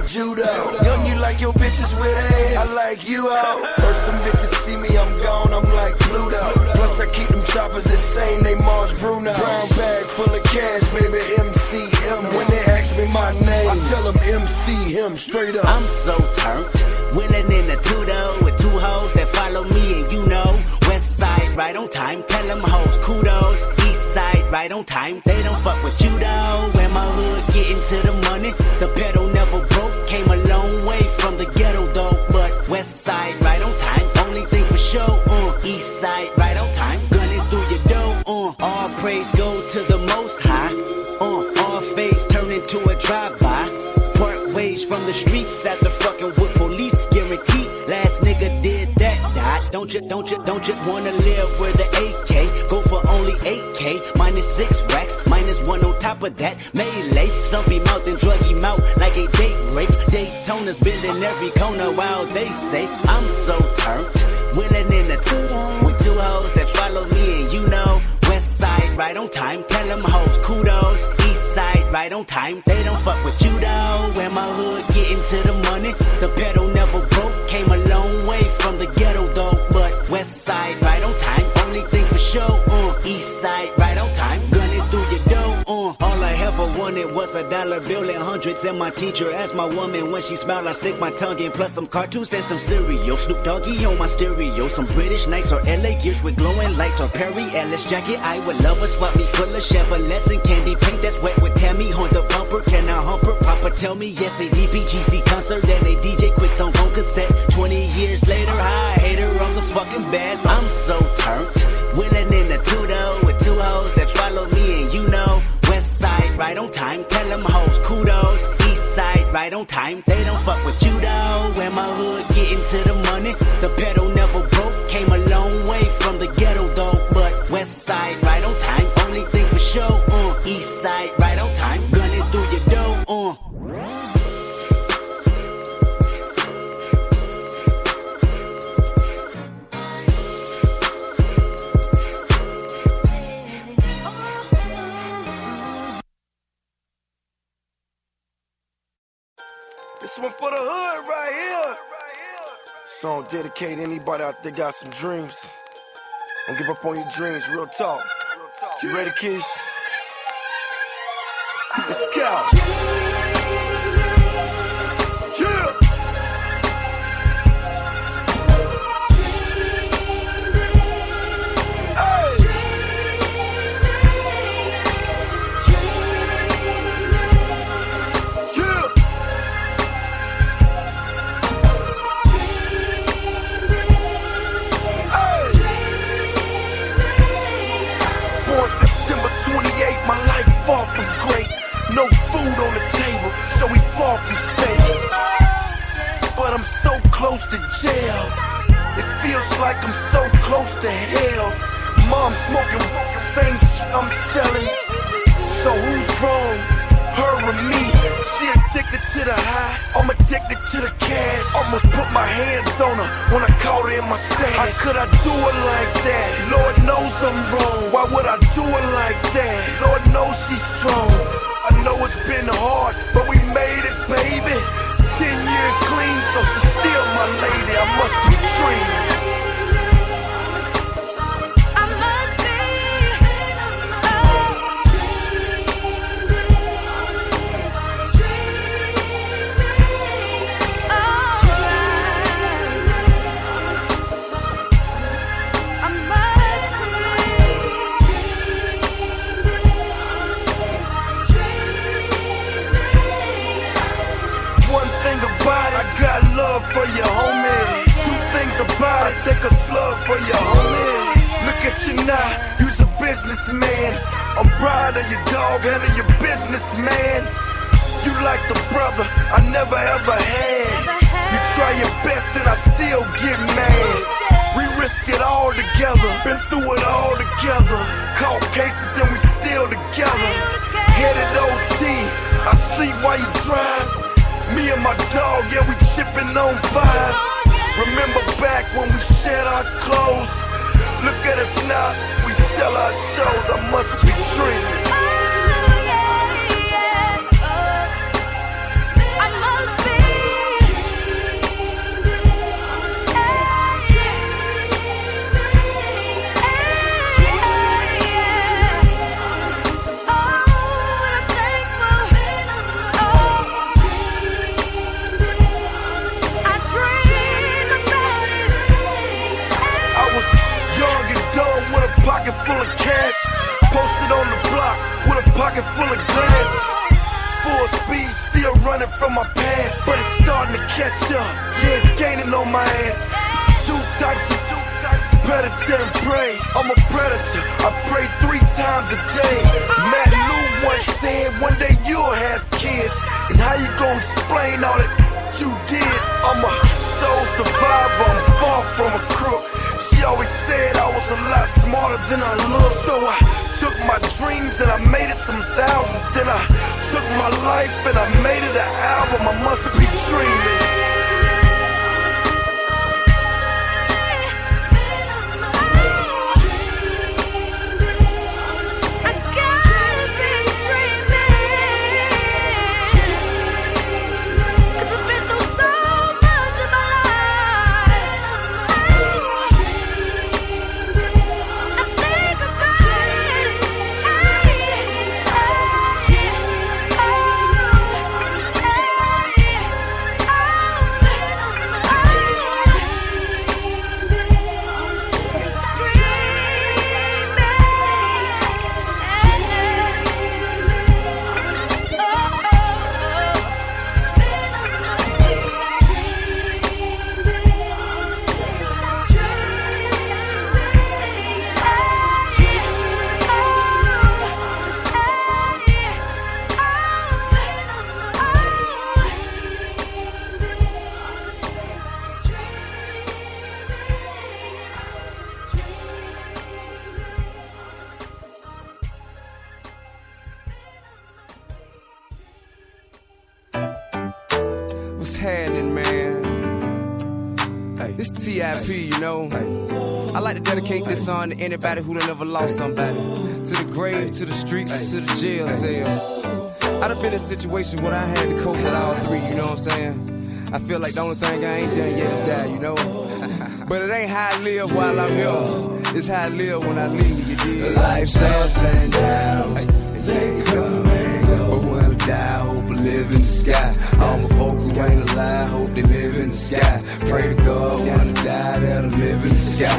judo. Young, you like your bitches with ass. I like you out. First them bitches see me, I'm gone, I'm like Pluto. Plus I keep them choppers the same, they Mars Bruno. Brown bag full of cash, baby, MCM. When they ask me my name, I tell them MC him straight up. I'm so turned, willing in a two-door with two hoes that follow me, and you know, west side right on time, tell them hoes kudos. East side right on time, they don't fuck with you though. When my hood getting to the money, the pedal never broke. Came a long way from the ghetto though, but west side right on time, only thing for sure. East side right on time, gunning through your door. All praise go to the most high. All face turn into a drive-by. Part ways from the streets at the fucking with police guarantee. Last nigga did that, died. Don't you wanna live with the AK? Go for only 8K, minus 6 racks, minus 1 on top of that. Melee, stumpy mouth and drug him out like a date rape. Daytona's bending every corner while they say I'm so turned. Willing in the two with two hoes that follow me, and you know, west side right on time, tell them hoes kudos. East side right on time, they don't fuck with you though. When my hood getting to the money, the pedal never broke. Came a long way from the ghetto though, but west side right on time, only thing for sure. East side right on time, gunning through your door. All I ever wanted was a dollar bill and hundreds, and my teacher asked my woman when she smiled, I stick my tongue in, plus some cartoons and some cereal. Snoop Doggy on my stereo, some British nights or LA gears with glowing lights, or Perry Ellis jacket. I would love a swap me full of Chevrolets and candy paint that's wet with Tammy. Honda bumper, can I hump her? Papa tell me yes, a DPGC concert and a DJ quick song on cassette. 20 years later, I hate her, I'm the fucking best. I'm so turned, willing in a two-door with two hoes that follow me, and you know, west side right on time, tell them hoes kudos. East side right on time, they don't fuck with you though. When my hood getting to the money, the pedal never broke. Came a long way from the ghetto though, but west side right on time, only thing for sure. East side right on time, gunning through your door. This one for the hood right here. Song dedicated to anybody out there got some dreams. Don't give up on your dreams, real talk. You ready, kids? Let's go. Yeah. My life far from great, no food on the table, so we far from stable. But I'm so close to jail, it feels like I'm so close to hell. Mom smoking the same shit I'm selling, so who's wrong, her or me? She addicted to the high, I'm addicted to the cash. Almost put my hands on her when I caught her in my stash. How could I do it like that? Lord knows I'm wrong. Why would I do it like that? Lord knows she's strong. I know it's been hard, but we made it, baby. 10 years clean, so she's still my lady. I must be dreaming. For your homie, two things about it, take a slug for your homie. Look at you now, you's a businessman. I'm proud of your dog and of your businessman. You like the brother I never ever had. You try your best and I still get mad. We risked it all together, been through it all together. Caught cases and we still together. Headed OT, I sleep while you drive. Me and my dog, yeah, we chipping on 5. Remember back when we shed our clothes? Look at us now, we sell our shows. I must be dreaming. I must be pocket full of glass. Full speed, still running from my past. But it's starting to catch up. Yeah, it's gaining on my ass. It's two types of predator and prey. I'm a predator. I pray 3 times a day. Matt Lou once said, one day you'll have kids. And how you gonna explain all that you did? I'm a soul survivor. I'm far from a crook. She always said I was a lot smarter than I look. So I took my dreams and I made it some thousands. Then I took my life and I made it an album. I must be dreaming. What's happening, man? Hey, this TIP, you know. I like to dedicate this song to anybody who done ever lost somebody. To the grave, to the streets, to the jail cell. I done been in situations where I had to cope with all 3, you know what I'm saying? I feel like the only thing I ain't done yet is die, you know? But it ain't how I live while I'm here. It's how I live when I leave, you dig? Life's ups and downs. They come and go. But when I die, I hope I live in the sky. All my folks who ain't alive, hope they live in the sky. Pray to God when I die, that'll live in the sky.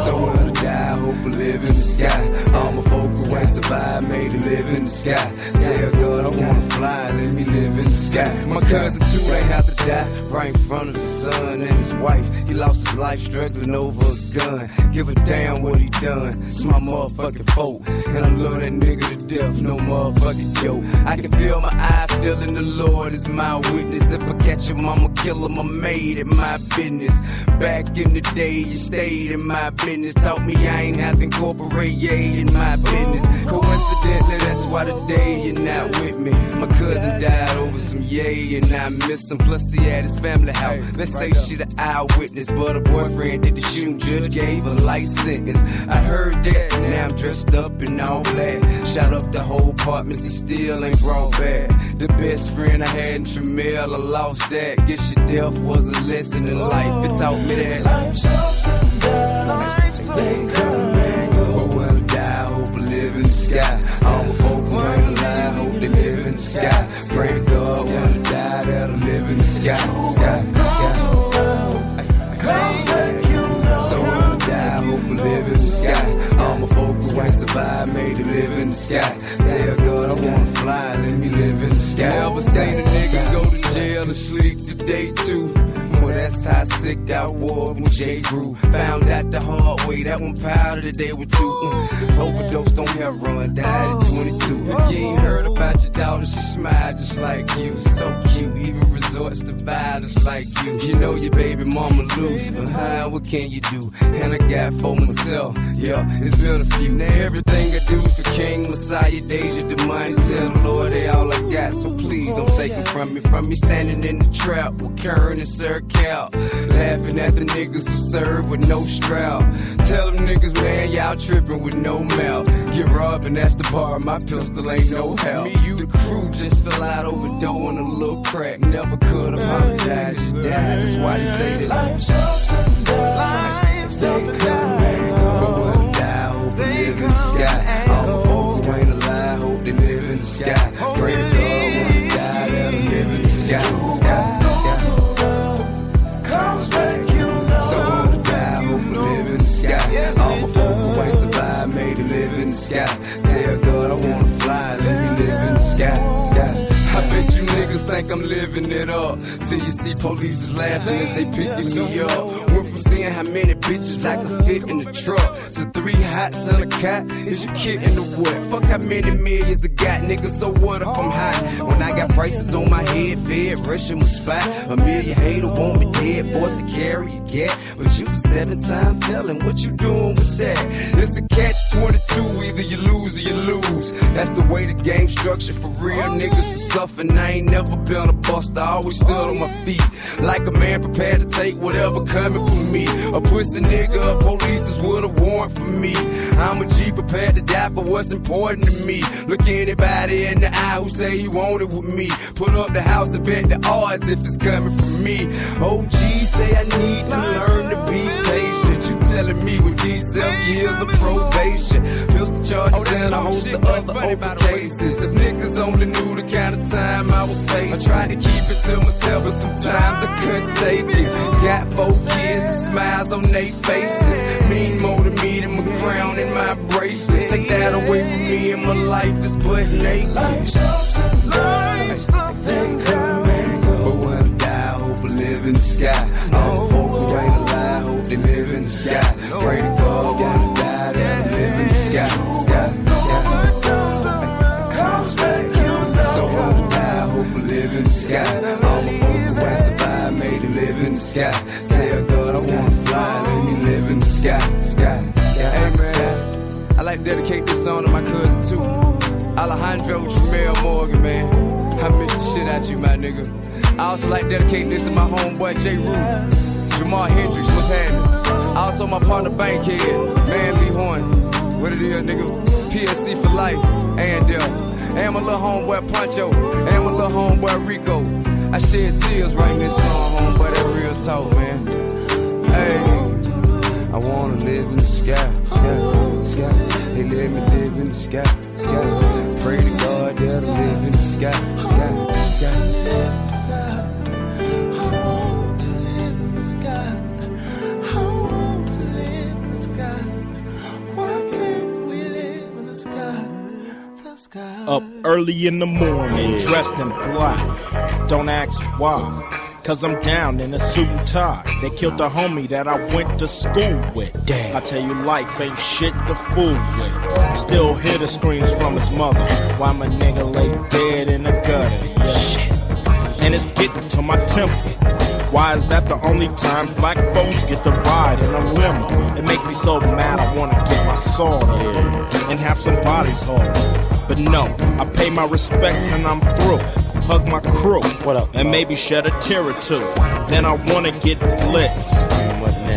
So when I die, I hope I live in the sky. All my folks who ain't survived, made to live in the sky. Tell God I wanna fly, let me live in the sky. My cousin too ain't have to die right in front of his son and his wife. He lost his life struggling over a gun. Give a damn what he done. It's my motherfucking fault, and I love that nigga to death. No motherfucking joke. I can feel my eyes feeling the Lord is my witness. If I catch him, I'ma kill him. I made it my business. Back in the day, you stayed in my business. Taught me I ain't have to incorporate yay in my business. Coincidentally, that's why today you're not with me. My cousin died over some yay, and I miss him. Plus he had his family out. Let's say she the eyewitness, but her boyfriend did the shooting. Judge gave a life sentence. I heard that, now I'm dressed up in all black. Shot up the whole apartment, he still ain't brought back. The best friend I had in Tramiel, I lost that. Guess your death was a lesson in life. It taught me that life's ups and downs, they come and go. But when I die, I hope I live in the sky. All my folks ain't alive, hope they live in the sky. Pray to God when I die, that'll live in the sky. So when I die, I hope I live in the sky. All my folks who ain't survived, made to live in the sky. Tell God I wanna fly, let me live in the sky. Ever seen a nigga go to jail and sleep today too? Well, that's how sick I was when J. grew. Found out the hard way, that one powder today with 2. Overdosed on heroin, died at 22. If you ain't heard about your daughter, she smiled just like you. So cute, even resorts to violence like you. You know your baby mama loose, but what can you do? And I got for myself, yeah, it's been a few. Now everything I do is for King Messiah, Deja, the money. Tell the Lord they all I got, so please don't take them from me. From me standing in the trap with Kern and Sir Cal, laughing at the niggas who serve with no strap. Tell them niggas, man, y'all tripping with no mouth. Get robbed and that's the bar, my pistol ain't no help. Me, you, the crew just fell out over dough in a little crack. Never could apologize, you died, that's why they say that life's ups and downs, they come and go. But when I die, I hope I live in the sky. All my folks who ain't alive, hope they live in the sky. Pray to God when I die, that'll live in the sky. So when I die, I hope I live in the sky. All my folks who ain't survived, I bet you niggas think I'm living it up till you see police is laughing as they picking me up. Went from seeing how many bitches I could fit in the truck to 3 hots and a cat. Is you kidding or what? Fuck how many millions I got, nigga, so what if I'm hot? When I got prices on my head, fed, rushing with spot. A million haters want me dead, forced to carry a gat. But you 7-time felon, what you doing with that? It's a catch-22, either you lose or you lose. That's the way the game's structured for real niggas to suffer. And I ain't never been a buster, I always stood on my feet. Like a man prepared to take whatever coming for me. A pussy nigga, police is with a warrant for me. I'm a G prepared to die for what's important to me. Look anybody in the eye who say he want it with me. Put up the house and bet the odds if it's coming from me. OG say I need to learn to be patient. You telling me with these 7 years of probation, pistol charges and a host of other open cases. If niggas only knew the kind of time I was facing, I tried to keep it to myself, but sometimes I couldn't take it. Got 4 kids, the smiles on their faces mean more to me than my crown and my bracelet. Take that away from me and my life is but naked. Life's ups and downs, they come and go. But when I die, I hope I live in the sky. All the folks who ain't alive, hope they live in the sky. Pray to God when I die, that I live in the sky. So when I die, I hope I live in the sky. All the folks who ain't survived, made it live in the sky. Tell God I wanna fly, let me live in the sky. Hey man, I like to dedicate this song to my cousin too, Alejandro Jamel Morgan, man. I miss the shit out you, my nigga. I also like dedicating this to my homeboy J. Rue, Jamal Hendricks, what's happening? Also my partner Bankhead, Man Lee Horn, what it is, nigga? PSC for life, and my little homeboy Poncho, and my little homeboy Rico. I shed tears writing this song, homeboy, that real talk, man. Hey, I wanna live in the sky. Hey, let me live in the sky. Pray to God that I live in the sky. I want to live in the sky. I want to live in the sky. Why can't we live in the sky? The sky. Up early in the morning, dressed in black. Don't ask why. Cause I'm down in a suit and tie. They killed the homie that I went to school with. Damn. I tell you, life ain't shit to fool with. Still hear the screams from his mother while my nigga lay dead in the gutter. Yeah. And it's getting to my temple. Why is that the only time black folks get to ride in a limo? It make me so mad I wanna get my sword and have some bodies hauled. But no, I pay my respects and I'm through. Hug my crew, what up, and maybe shed a tear or two. Then I wanna get blitzed,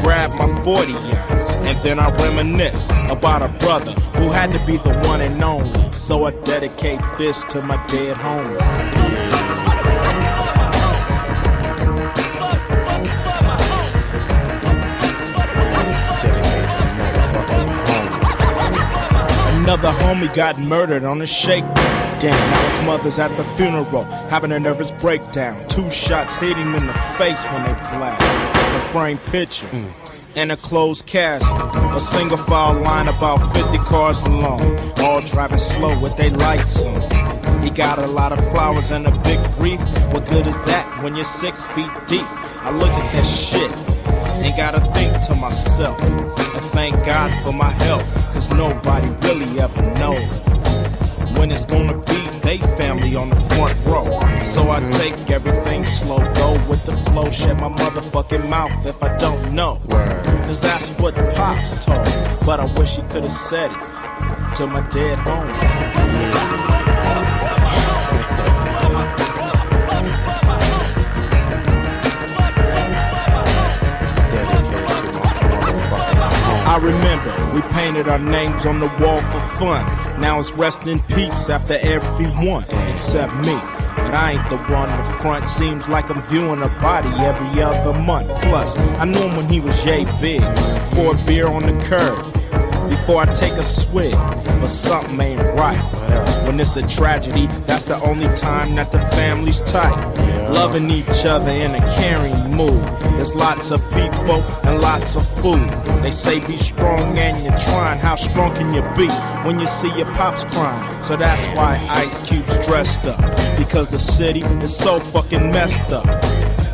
grab my 40 ounce, and then I reminisce about a brother who had to be the one and only. So I dedicate this to my dead homies. Another homie got murdered on a shakedown. Damn, now his mother's at the funeral, having a nervous breakdown. 2 shots hit him in the face when they blast. A framed picture and a closed casket. A single file line about 50 cars long, all driving slow with their lights on. He got a lot of flowers and a big wreath. What good is that when you're 6 feet deep? I look at that shit and gotta think to myself, and thank God for my health, cause nobody really ever knows when it's gonna be they family on the front row. So I take everything slow, go with the flow, shut my motherfucking mouth if I don't know. Cause that's what Pops told, but I wish he could've said it to my dead home. I remember we painted our names on the wall for fun. Now it's rest in peace after everyone except me. But I ain't the one in the front. Seems like I'm viewing a body every other month. Plus, I knew him when he was yay big. Pour a beer on the curb before I take a swig. But something ain't right. When it's a tragedy, that's the only time that the family's tight. Loving each other in a caring move. There's lots of people and lots of food. They say be strong and you're trying. How strong can you be when you see your pops crying? So that's why Ice Cube's dressed up, because the city is so fucking messed up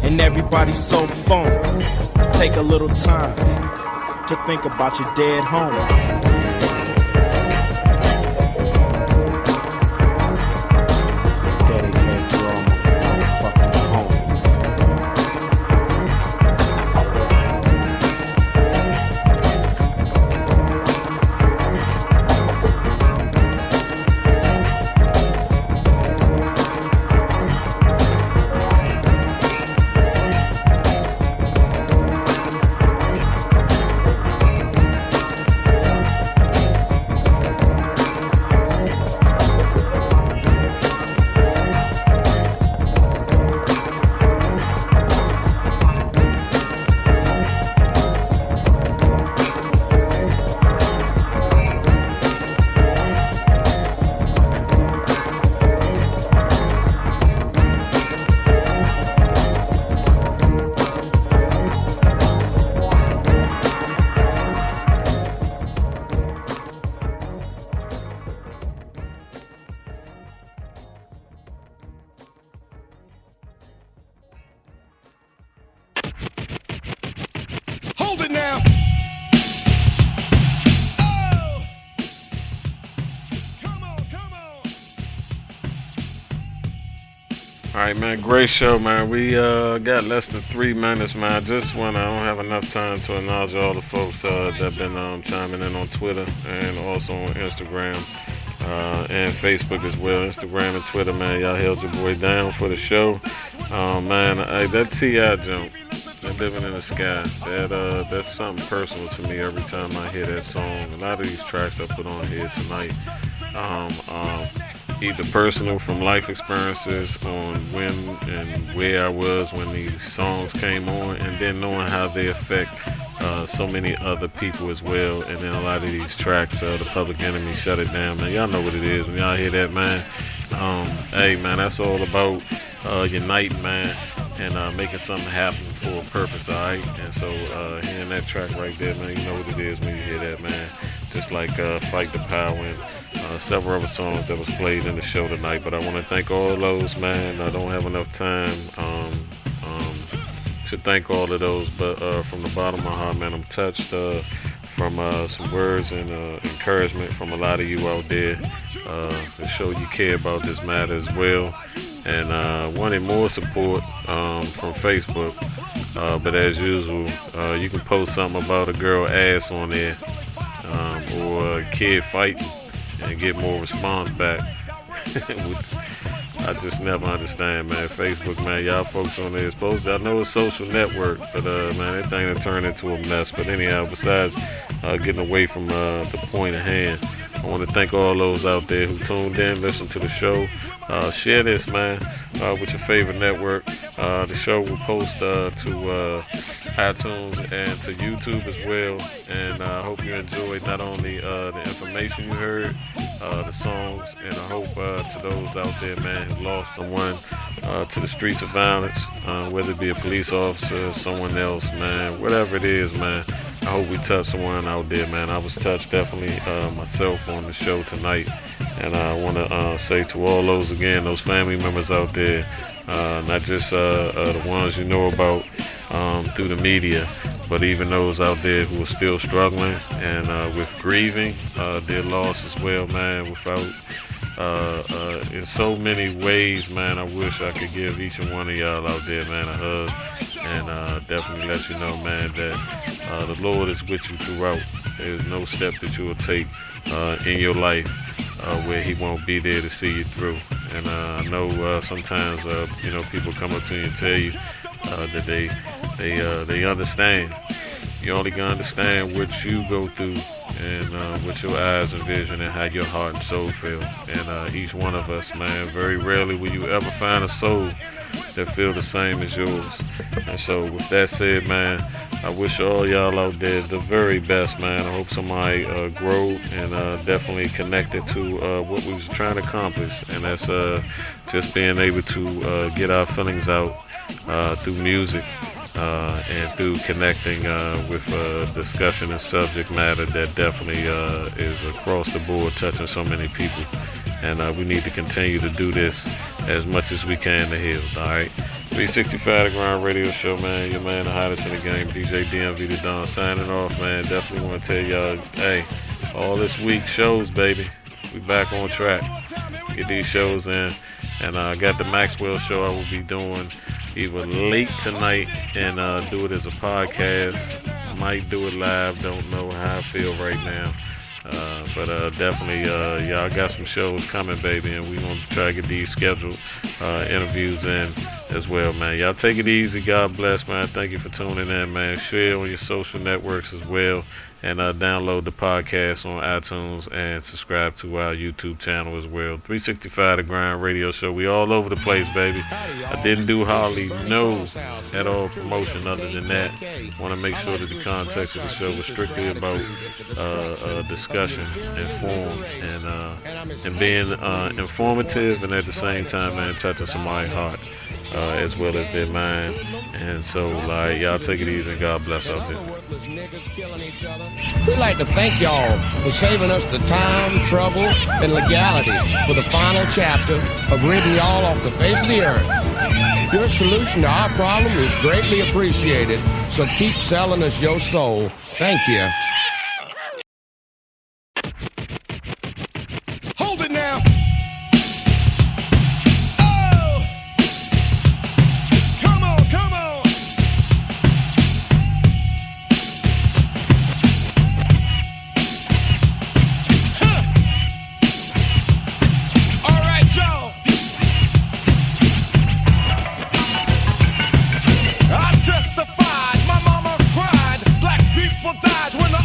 and everybody's so phony. Take a little time to think about your dead homies. Hold it now. Alright, man, great show, man. We got less than 3 minutes, man. I don't have enough time to acknowledge all the folks that been chiming in on Twitter and also on Instagram and Facebook as well. Instagram and Twitter, man, y'all held your boy down for the show. Man, that T.I. jump, that Living in the Sky, that's something personal to me every time I hear that song. A lot of these tracks I put on here tonight, either personal from life experiences on when and where I was when these songs came on, and then knowing how they affect so many other people as well. And then a lot of these tracks, the Public Enemy, Shut It Down, man, y'all know what it is when y'all hear that, man. Hey, man, that's all about uniting, man, and making something happen for a purpose, alright? And so hearing that track right there, man, you know what it is when you hear that, man. Just like Fight the Power and several other songs that was played in the show tonight. But I want to thank all those, man. I don't have enough time to thank all of those, but from the bottom of my heart, man, I'm touched from some words and encouragement from a lot of you out there to show you care about this matter as well, and wanted more support from Facebook, but as usual, you can post something about a girl ass on there, or a kid fighting and get more response back, which I just never understand, man. Facebook, man, y'all folks on there is supposed to, I know it's a social network, but man, that thing done turned into a mess. But anyhow, besides getting away from the point at hand, I want to thank all those out there who tuned in, listened to the show. Share this, man, with your favorite network. The show will post to iTunes and to YouTube as well. And I hope you enjoyed not only the information you heard, the songs, and I hope to those out there, man, who lost someone to the streets of violence, whether it be a police officer, someone else, man, whatever it is, man. I hope we touch someone out there, man. I was touched definitely myself on the show tonight, and I want to say to all those, again, those family members out there, not just the ones you know about through the media, but even those out there who are still struggling and with grieving their loss as well, man. Without in so many ways, man, I wish I could give each and one of y'all out there, man, a hug, and definitely let you know, man, that the Lord is with you throughout. There's no step that you will take in your life where He won't be there to see you through. And I know sometimes you know, people come up to you and tell you that they understand. You only can understand what you go through and what your eyes envision and how your heart and soul feel. And each one of us, man, very rarely will you ever find a soul that feel the same as yours. And so with that said, man, I wish all y'all out there the very best, man. I hope somebody grow and definitely connected to what we was trying to accomplish, and that's just being able to get our feelings out through music, and through connecting with discussion and subject matter that definitely is across the board touching so many people. And we need to continue to do this as much as we can to heal, alright? 365 The Grind Radio Show, man. Your man, the hottest in the game, DJ DMV the Don, signing off, man. Definitely want to tell y'all, hey, all this week shows, baby. We back on track. Get these shows in. And I got the Maxwell show I will be doing either late tonight and do it as a podcast. Might do it live. Don't know how I feel right now. But definitely, y'all got some shows coming, baby, and we gonna try to get these scheduled interviews in as well, man. Y'all take it easy. God bless, man. Thank you for tuning in, man. Share on your social networks as well, and download the podcast on iTunes and subscribe to our YouTube channel as well. 365 The Grind Radio Show. We all over the place, baby. I didn't do hardly no at all promotion other than that. Want to make sure that the context of the show was strictly about discussion and form and being informative, and at the same time, man, touching somebody's heart as well as their mind. And so, like, y'all take it easy and God bless out there. We'd like to thank y'all for saving us the time, trouble, and legality for the final chapter of ridding y'all off the face of the earth. Your solution to our problem is greatly appreciated, so keep selling us your soul. Thank you. Hold it now. Testified, my mama cried, black people died when the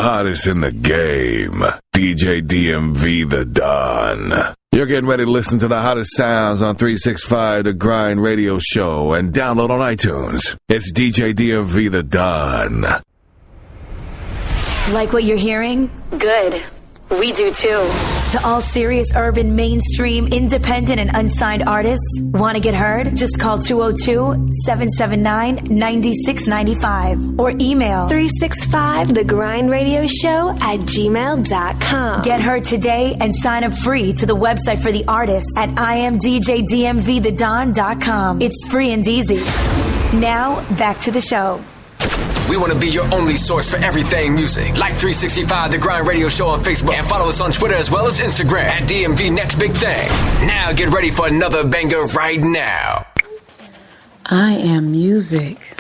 hottest in the game, DJ DMV the Don. You're getting ready to listen to the hottest sounds on 365 The Grind Radio Show and download on iTunes. It's DJ DMV the Don. Like what you're hearing? Good. We do too. To all serious urban, mainstream, independent, and unsigned artists, want to get heard? Just call 202-779-9695 or email 365thegrindradioshow@gmail.com. Get heard today and sign up free to the website for the artist at imdjdmvthedon.com. It's free and easy. Now, back to the show. We want to be your only source for everything music. Like 365 The Grind Radio Show on Facebook and follow us on Twitter as well as Instagram at DMV Next Big Thing. Now get ready for another banger right now. I am music.